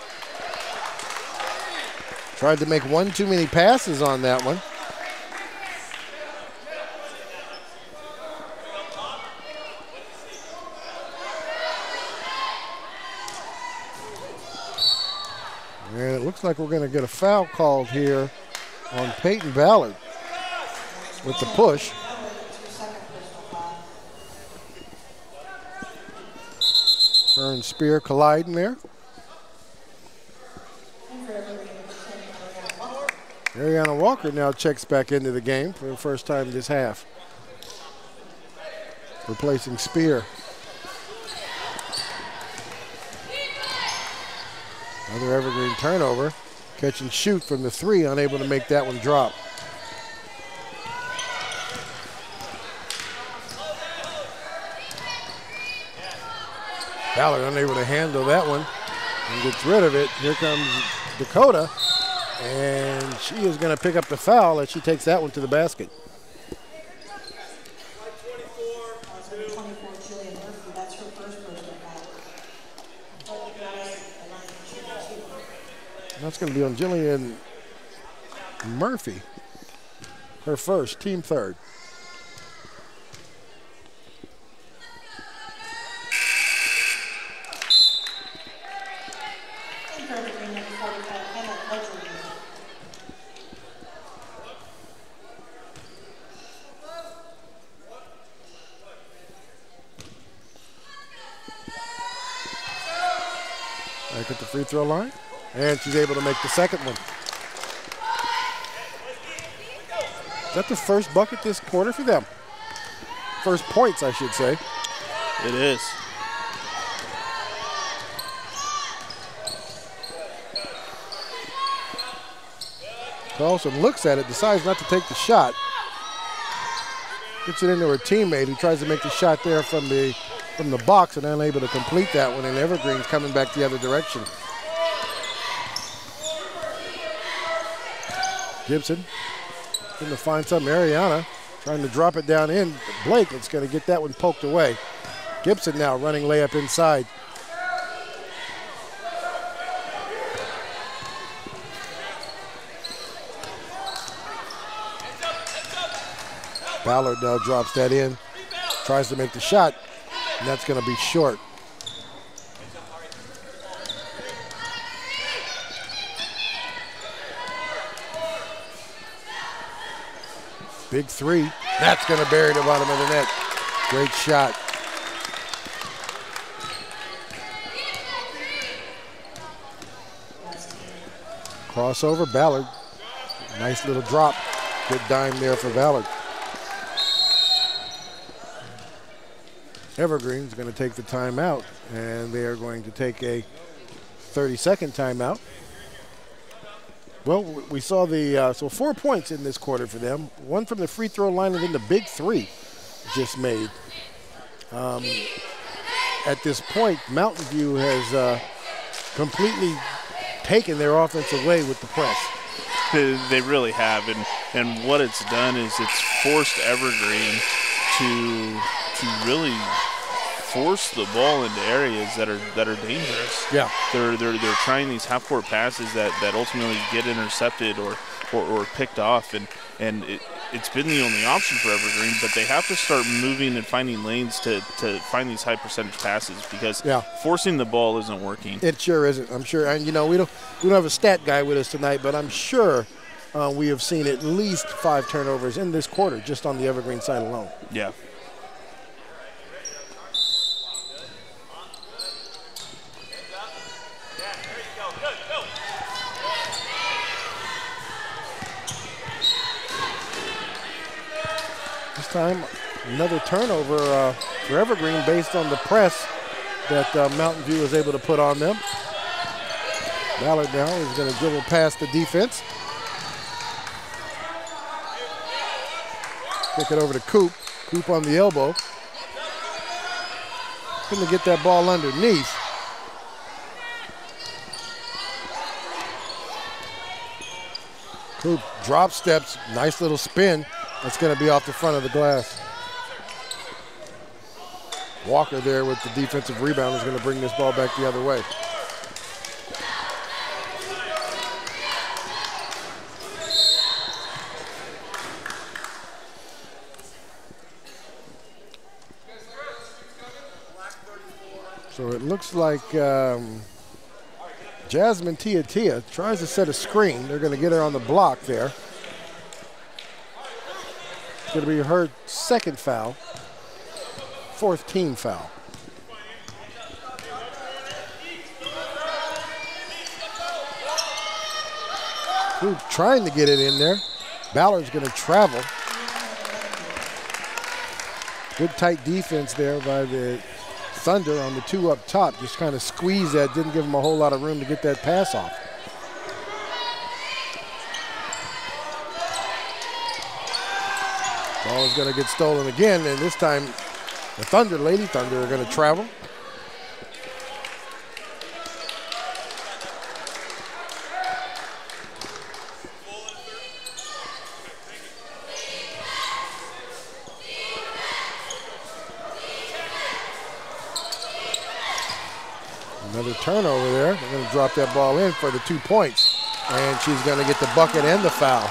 Tried to make one too many passes on that one. And it looks like we're going to get a foul called here on Peyton Ballard with the push. Her and Spear colliding there. Ariana Walker now checks back into the game for the first time this half, replacing Spear. Another Evergreen turnover. Catch and shoot from the three, unable to make that one drop. Ballard unable to handle that one and gets rid of it. Here comes Dakota, and she is going to pick up the foul as she takes that one to the basket. That's going to be on Jillian Murphy, her first, team third. Back at the free throw line. And she's able to make the second one. Is that the first bucket this quarter for them? First points, I should say. It is. Carlson looks at it, decides not to take the shot. Gets it into her teammate who tries to make the shot there from the box and unable to complete that one. And Evergreen's coming back the other direction. Gibson going to find something. Ariana trying to drop it down in. Blake is going to get that one poked away. Gibson now running layup inside. Ballard now drops that in. Tries to make the shot, and that's going to be short. Big three. That's going to bury the bottom of the net. Great shot. Crossover, Ballard. Nice little drop. Good dime there for Ballard. Evergreen's going to take the timeout, and they are going to take a 30-second timeout. Well, we saw the, so 4 points in this quarter for them. One from the free throw line and then the big three just made. At this point, Mountain View has completely taken their offense away with the press. They really have, and what it's done is it's forced Evergreen to really force the ball into areas that are dangerous. Yeah. They're trying these half-court passes that ultimately get intercepted or picked off, and it's been the only option for Evergreen, but they have to start moving and finding lanes to find these high percentage passes because forcing the ball isn't working. It sure isn't, I'm sure. And, you know, we don't have a stat guy with us tonight, but I'm sure we have seen at least 5 turnovers in this quarter just on the Evergreen side alone. Yeah. This time, another turnover for Evergreen based on the press that Mountain View was able to put on them. Ballard now is going to dribble past the defense. Kick it over to Coop. Coop on the elbow. Going to get that ball underneath. Coop drop steps, nice little spin. That's going to be off the front of the glass. Walker there with the defensive rebound is going to bring this ball back the other way. So it looks like Jasmine Tia tries to set a screen. They're going to get her on the block there. It's going to be her second foul, 4th team foul. Ooh, trying to get it in there. Ballard's going to travel. Good tight defense there by the Thunder on the 2 up top. Just kind of squeezed that, didn't give them a whole lot of room to get that pass off. Ball is going to get stolen again, and this time the Thunder, Lady Thunder, are going to travel. Another turnover there. They're going to drop that ball in for the 2 points. And she's going to get the bucket and the foul.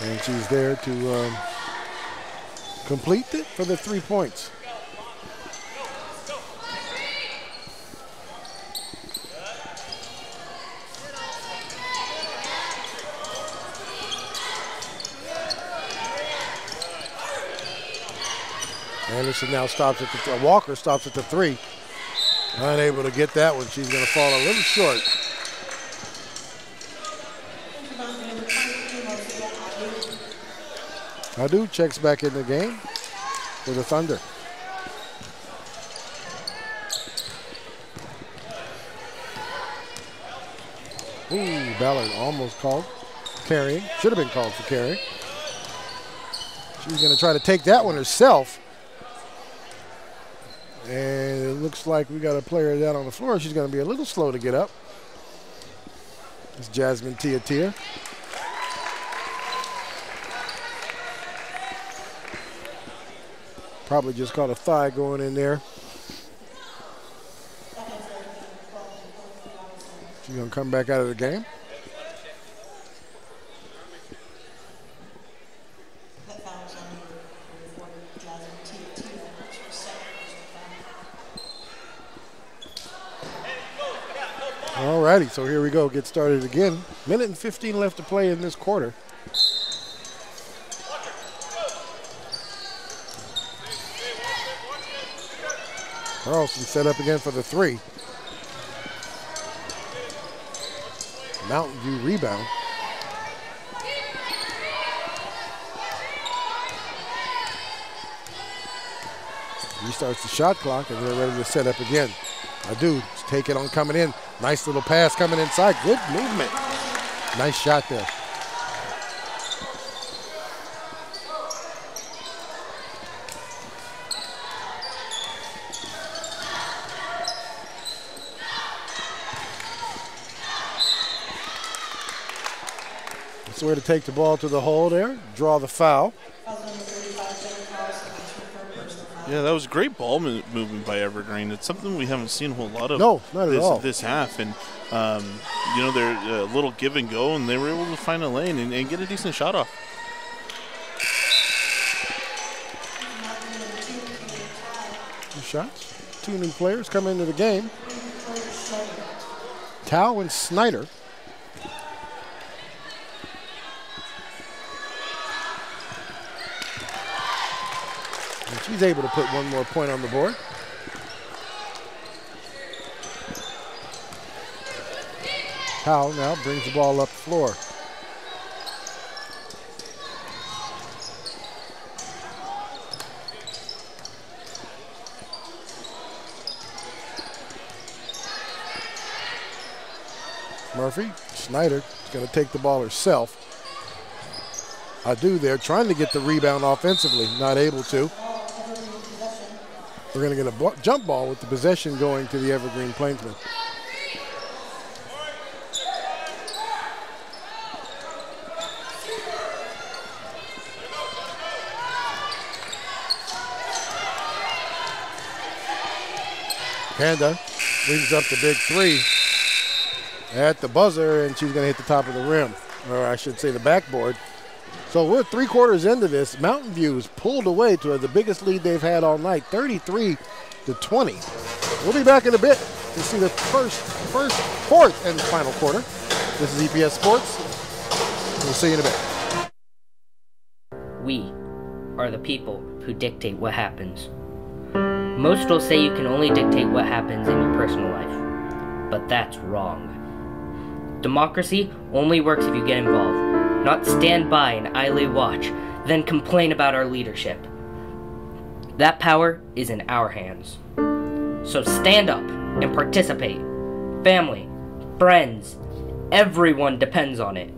And she's there to complete it for the 3 points. Anderson now stops at the Walker stops at the 3. Unable to get that one. She's going to fall a little short. Adu checks back in the game for the Thunder. Ooh, Ballard almost called carrying. Should have been called for carrying. She's going to try to take that one herself. And it looks like we got a player down on the floor. She's going to be a little slow to get up. It's Jasmine Tia. Probably just caught a thigh going in there. She's going to come back out of the game. All righty, so here we go. Get started again. Minute and 15 left to play in this quarter. Carlson set up again for the 3. Mountain View rebound. Restarts the shot clock, and they're ready to set up again. Adu take it on coming in. Nice little pass coming inside. Good movement. Nice shot there. That's where to take the ball to the hole there. Draw the foul. Yeah, that was great ball movement by Evergreen. It's something we haven't seen a whole lot of. No, not at all. This half, and you know, they're a little give and go, and they were able to find a lane and get a decent shot off. Two shots. 2 new players come into the game. Tao and Snyder. And she's able to put 1 more point on the board. Tao now brings the ball up the floor. Murphy, Snyder is going to take the ball herself. Adu there trying to get the rebound offensively, not able to. We're going to get a jump ball with the possession going to the Evergreen Plainsmen. Panda brings up the big 3 at the buzzer, and she's going to hit the top of the rim, or I should say the backboard. So we're 3 quarters into this. Mountain View is pulled away to the biggest lead they've had all night, 33-20. We'll be back in a bit to see the fourth, and final quarter. This is EPS Sports. We'll see you in a bit. We are the people who dictate what happens. Most will say you can only dictate what happens in your personal life, but that's wrong. Democracy only works if you get involved, not stand by and idly watch, then complain about our leadership. That power is in our hands. So stand up and participate. Family, friends, everyone depends on it.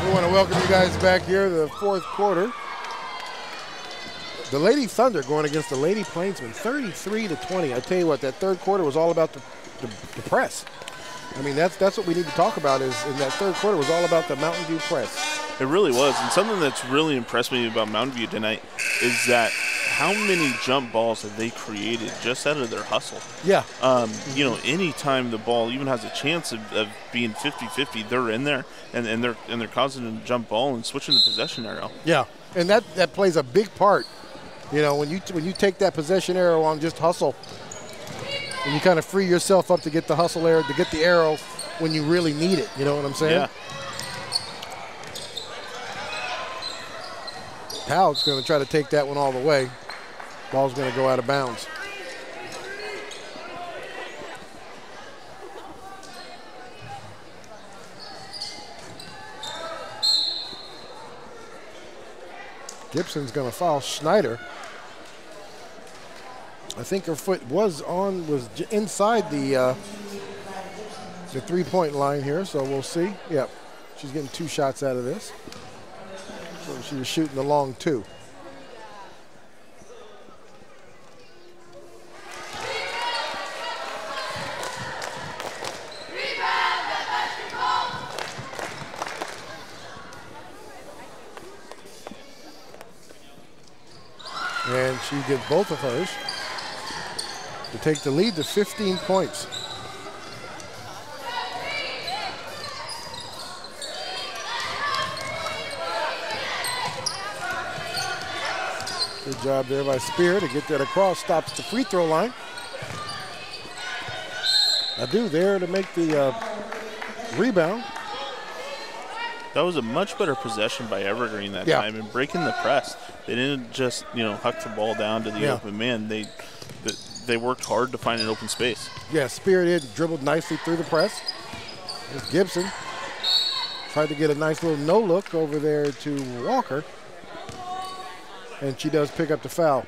We want to welcome you guys back here to the fourth quarter. The Lady Thunder going against the Lady Plainsmen, 33-20. I tell you what, that third quarter was all about the press. I mean, that's what we need to talk about is in that third quarter was all about the Mountain View press. It really was. And something that's really impressed me about Mountain View tonight is that how many jump balls have they created just out of their hustle? Yeah. You know, anytime the ball even has a chance of being 50-50, they're in there and they're causing a jump ball and switching the possession arrow. Yeah, and that plays a big part. You know, when you take that possession arrow on just hustle, and you kind of free yourself up to get the hustle arrow, to get the arrow when you really need it. You know what I'm saying? Yeah. Powell's going to try to take that one all the way. Ball's going to go out of bounds. Gibson's going to foul Schneider. I think her foot was inside the three-point line here, so we'll see. Yep, she's getting 2 shots out of this. So she was shooting the long 2. And she gets both of hers to take the lead to 15 points. Good job there by Spear to get that across, stops the free throw line. Adu there to make the rebound. That was a much better possession by Evergreen that time and breaking the press. They didn't just, you know, huck the ball down to the open man. They worked hard to find an open space. Yeah, Spear did, dribbled nicely through the press. There's Gibson. Tried to get a nice little no-look over there to Walker. And she does pick up the foul.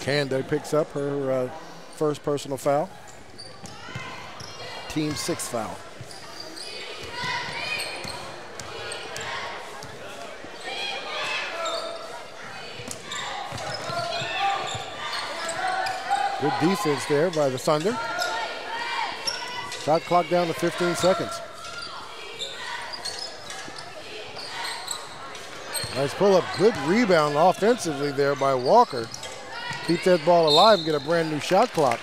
Kanda picks up her first personal foul. Team 6th foul. Good defense there by the Thunder. Shot clock down to 15 seconds. Nice pull-up, good rebound offensively there by Walker. Keep that ball alive and get a brand new shot clock.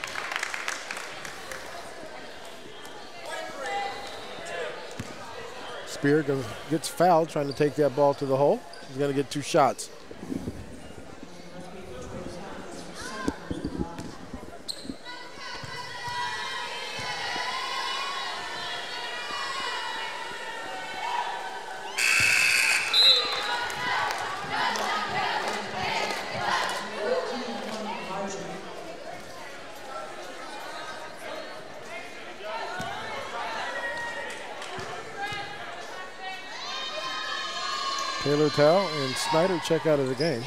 Spear gets fouled trying to take that ball to the hole. He's going to get 2 shots. Taylor Tao and Snyder check out of the game.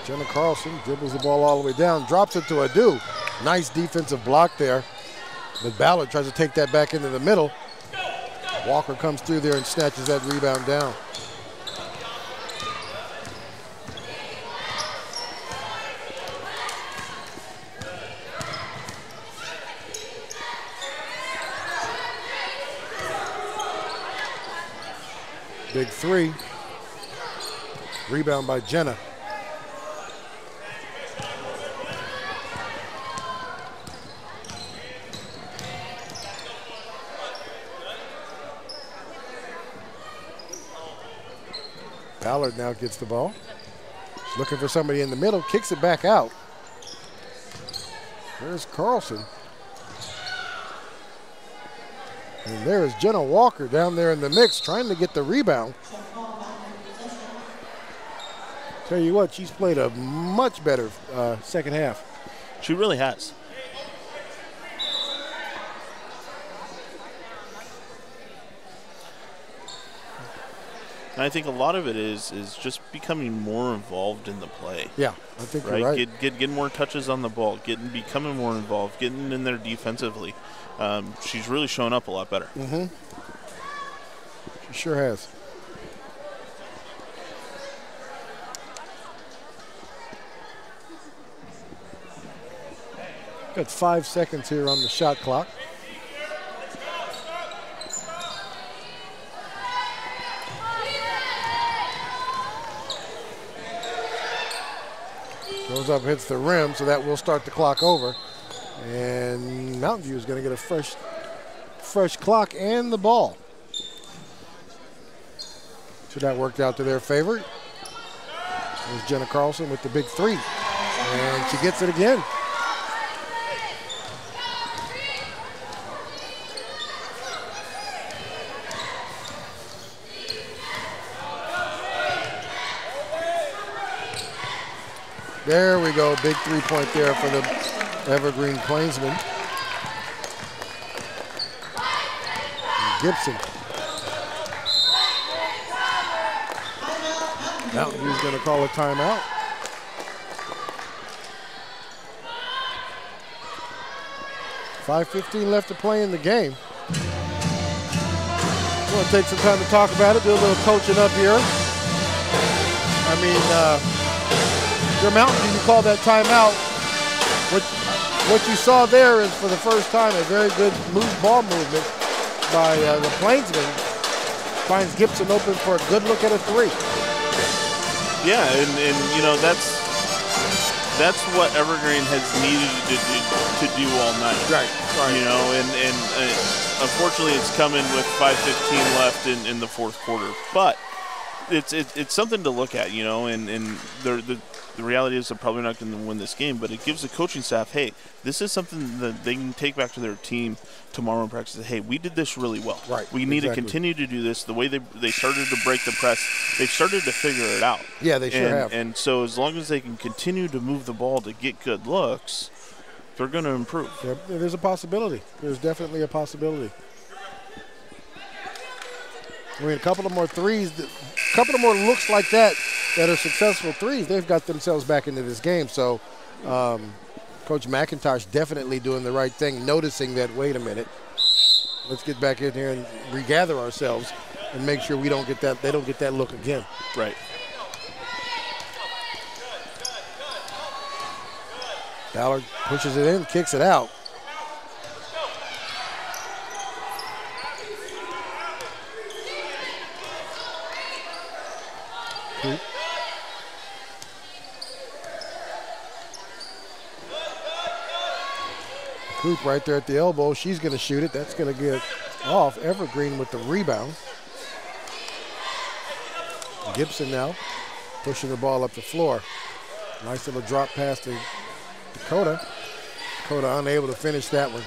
Jenna Carlson dribbles the ball all the way down, drops it to Adu. Nice defensive block there. But Ballard tries to take that back into the middle. Walker comes through there and snatches that rebound down. Big 3. Rebound by Jenna. Ballard now gets the ball. She's looking for somebody in the middle, kicks it back out. There's Carlson. And there is Jenna Walker down there in the mix trying to get the rebound. Tell you what, she's played a much better second half. She really has. And I think a lot of it is just becoming more involved in the play. Yeah, I think you're right. Get more touches on the ball, becoming more involved, getting in there defensively. She's really showing up a lot better. Mm-hmm. She sure has. Got 5 seconds here on the shot clock. Goes up, hits the rim, so that will start the clock over. And Mountain View is going to get a fresh clock and the ball. So that worked out to their favor. There's Jenna Carlson with the big three. And she gets it again. There we go, big three-point there for the Evergreen Plainsmen. And Gibson. Mountain View's going to call a timeout. .5:15 left to play in the game. I want to take some time to talk about it, do a little coaching up here. I mean, your Mountain View, you call that timeout. What you saw there is, for the first time, a very good ball movement by the Plainsmen. Finds Gibson open for a good look at a three. Yeah, and you know, that's what Evergreen has needed to do all night. Right. You know, and unfortunately it's coming with 5:15 left in the fourth quarter. But it's something to look at, you know, and the reality is they're probably not going to win this game, but it gives the coaching staff, hey, this is something that they can take back to their team tomorrow in practice. Hey, we did this really well. Right. We need to continue to do this. The way they started to break the press, they've started to figure it out. Yeah, they sure have. And so as long as they can continue to move the ball to get good looks, they're going to improve. Yeah, there's a possibility. There's definitely a possibility. I mean, a couple of more threes, a couple of more looks like that are successful threes, they've got themselves back into this game. So Coach McIntosh definitely doing the right thing, noticing that, wait a minute, let's get back in here and regather ourselves and make sure we don't get that, they don't get that look again. Right. Ballard pushes it in, kicks it out. Coop right there at the elbow. She's going to shoot it. That's going to get off. Evergreen with the rebound. Gibson now pushing the ball up the floor. Nice little drop pass to Dakota. Dakota unable to finish that one.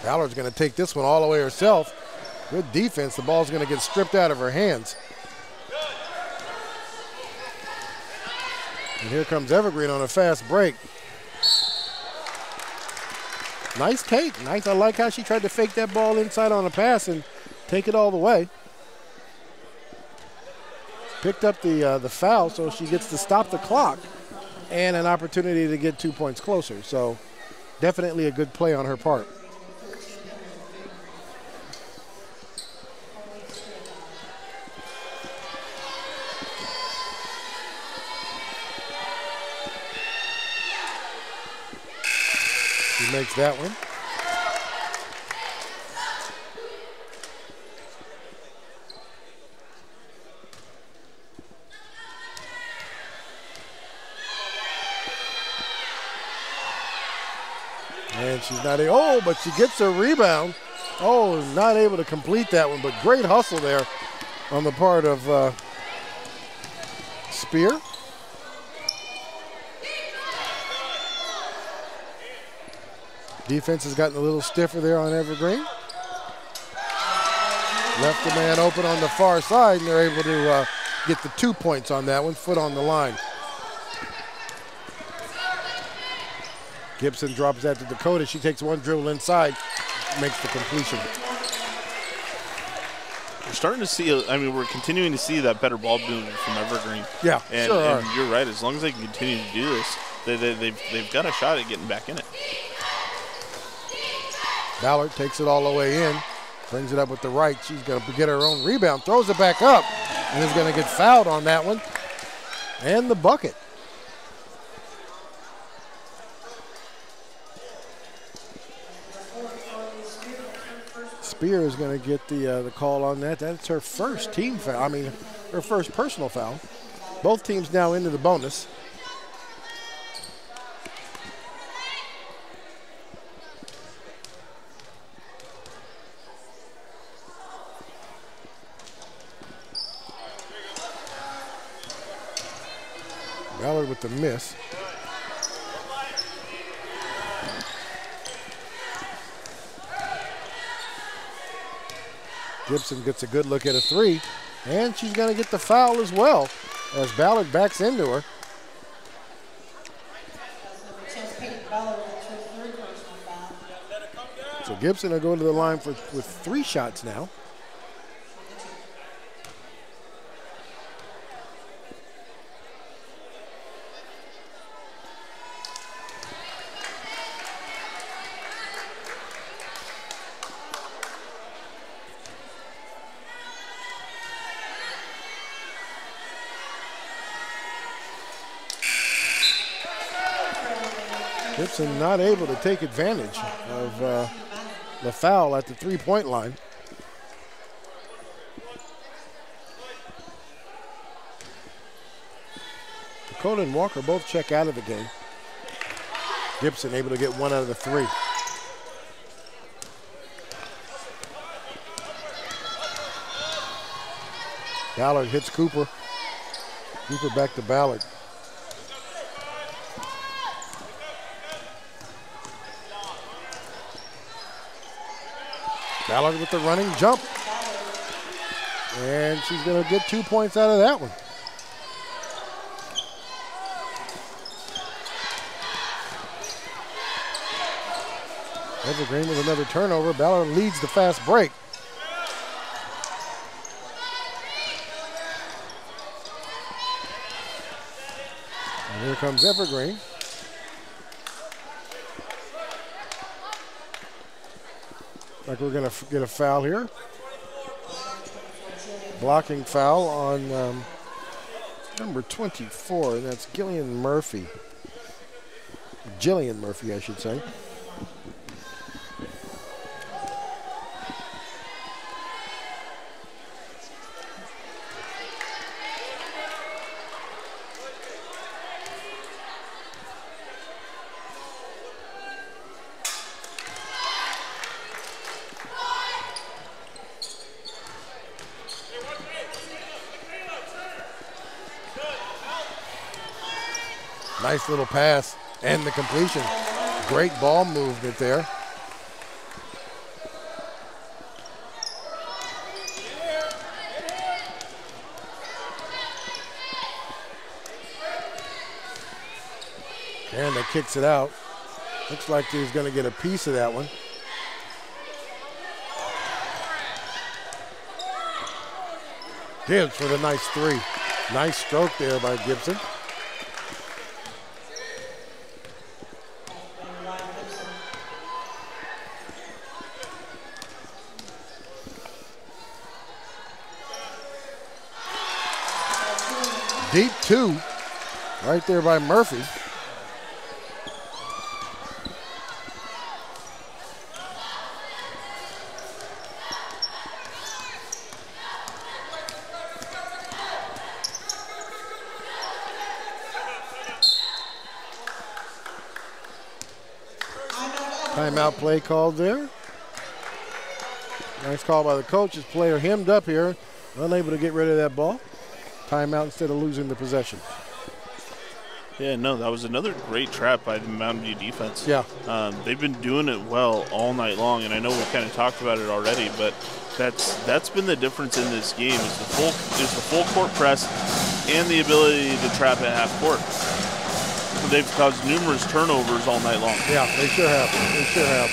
Ballard's going to take this one all the way herself. Good defense. The ball's going to get stripped out of her hands. And here comes Evergreen on a fast break. Nice take. Nice. I like how she tried to fake that ball inside on a pass and take it all the way. Picked up the foul, so she gets to stop the clock and an opportunity to get 2 points closer. So definitely a good play on her part. She makes that one. And she's not but she gets a rebound. Oh, not able to complete that one, but great hustle there on the part of Spear. Defense has gotten a little stiffer there on Evergreen. Left the man open on the far side, and they're able to get the 2 points on that one, foot on the line. Gibson drops that to Dakota. She takes one dribble inside, makes the completion. We're starting to see, we're continuing to see that better ball movement from Evergreen. Yeah, and, sure and are. you're right. As long as they can continue to do this, they've got a shot at getting back in it. Ballard takes it all the way in, brings it up with the right. She's going to get her own rebound, throws it back up, and is going to get fouled on that one. And the bucket. Spear is going to get the call on that. That's her first team foul. Her first personal foul. Both teams now into the bonus. Ballard with the miss. Gibson gets a good look at a three, and she's going to get the foul as well as Ballard backs into her. So Gibson will go to the line with 3 shots now. Gibson not able to take advantage of the foul at the 3-point line. Dakota and Walker both check out of the game. Gibson able to get 1 out of the 3. Ballard hits Cooper. Cooper back to Ballard. Ballard with the running jump. And she's going to get 2 points out of that one. Evergreen with another turnover. Ballard leads the fast break. And here comes Evergreen. Like we're going to get a foul here. Blocking foul on number 24, and that's Jillian Murphy, I should say. Nice little pass and the completion. Great ball movement there. And that kicks it out. Looks like he's going to get a piece of that one. Gibbs for the nice 3. Nice stroke there by Gibson. Deep 2, right there by Murphy. Timeout play called there. Nice call by the coach. His player hemmed up here, unable to get rid of that ball. Timeout instead of losing the possession. Yeah, no, that was another great trap by the Mountain View defense. Yeah. They've been doing it well all night long, and I know we kind of talked about it already, but that's been the difference in this game is the full court press and the ability to trap at half court. They've caused numerous turnovers all night long. Yeah, they sure have. They sure have.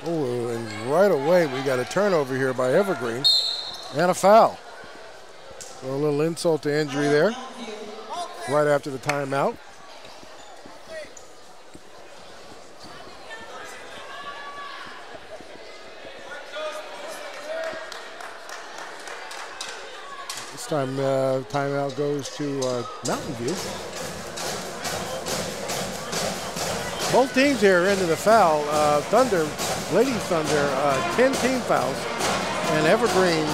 Oh, and right away we got a turnover here by Evergreen and a foul. So a little insult to injury there right after the timeout. This time timeout goes to Mountain View. Both teams here are into the foul. Thunder, Lady Thunder, 10 team fouls, and Evergreen,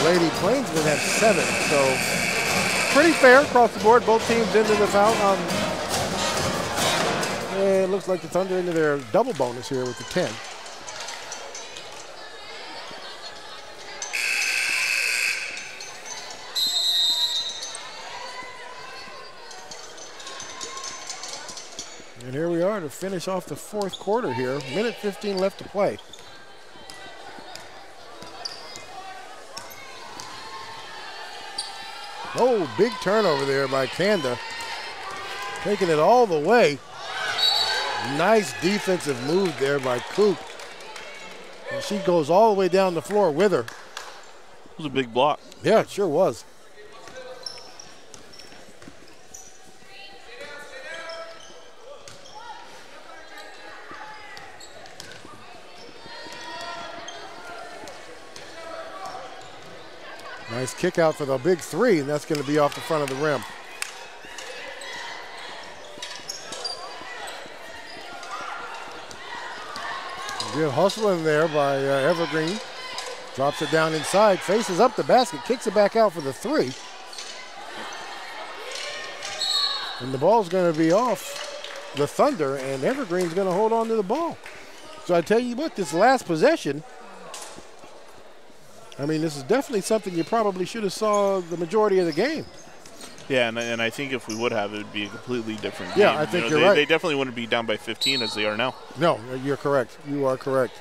Lady Plainsmen have 7. So pretty fair across the board. Both teams into the foul. It looks like the Thunder into their double bonus here with the 10. And here we are to finish off the fourth quarter here. Minute 15 left to play. Oh, big turnover there by Kanda. Taking it all the way. Nice defensive move there by Coop. And she goes all the way down the floor with her. It was a big block. Yeah, it sure was. Nice kick out for the big 3, and that's going to be off the front of the rim. Good hustling there by Evergreen. Drops it down inside, faces up the basket, kicks it back out for the 3. And the ball's going to be off the Thunder, and Evergreen's going to hold on to the ball. So I tell you what, this last possession, I mean, this is definitely something you probably should have saw the majority of the game. Yeah, and I think if we would have, it would be a completely different game. Yeah, I think you're right. They definitely wouldn't be down by 15 as they are now. No, you're correct. You are correct.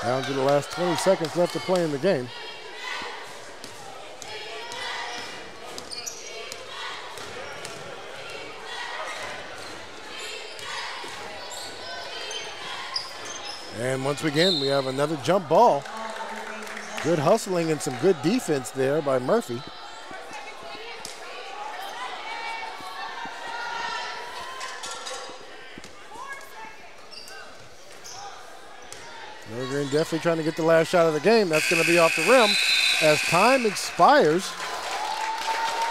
Down to the last 20 seconds left to play in the game. And once again, we have another jump ball. Good hustling and some good defense there by Murphy. Evergreen definitely trying to get the last shot of the game. That's going to be off the rim as time expires.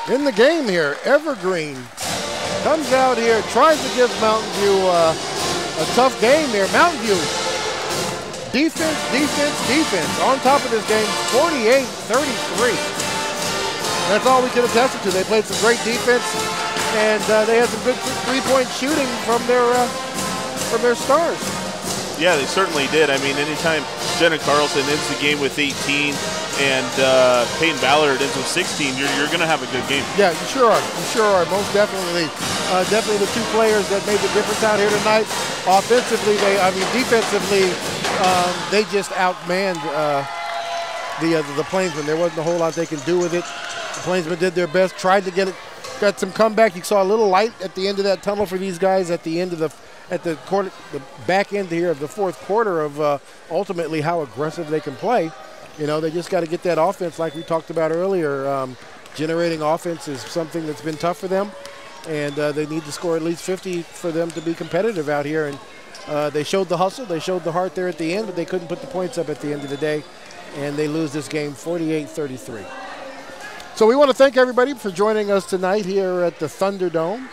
In the game here, Evergreen comes out here, tries to give Mountain View a tough game here. Mountain View, defense, defense, defense. On top of this game, 48-33. That's all we can attest to. They played some great defense, and they had some good three-point shooting from their stars. Yeah, they certainly did. I mean, anytime Jenna Carlson ends the game with 18 and Peyton Ballard ends with 16, you're going to have a good game. Yeah, you sure are. You sure are. Most definitely. Definitely the two players that made the difference out here tonight. Offensively, defensively, they just outmanned the Plainsmen. There wasn't a whole lot they can do with it. The Plainsmen did their best, tried to get it, got some comeback. You saw a little light at the end of that tunnel for these guys at the end of the back end here of the fourth quarter of ultimately how aggressive they can play. You know, they just got to get that offense like we talked about earlier. Generating offense is something that's been tough for them, and they need to score at least 50 for them to be competitive out here. And They showed the hustle, they showed the heart there at the end, but they couldn't put the points up at the end of the day, and they lose this game 48-33. So we want to thank everybody for joining us tonight here at the Thunderdome.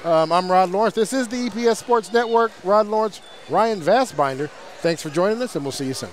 I'm Rod Lawrence. This is the EPS Sports Network. Rod Lawrence, Ryan Vastbinder. Thanks for joining us, and we'll see you soon.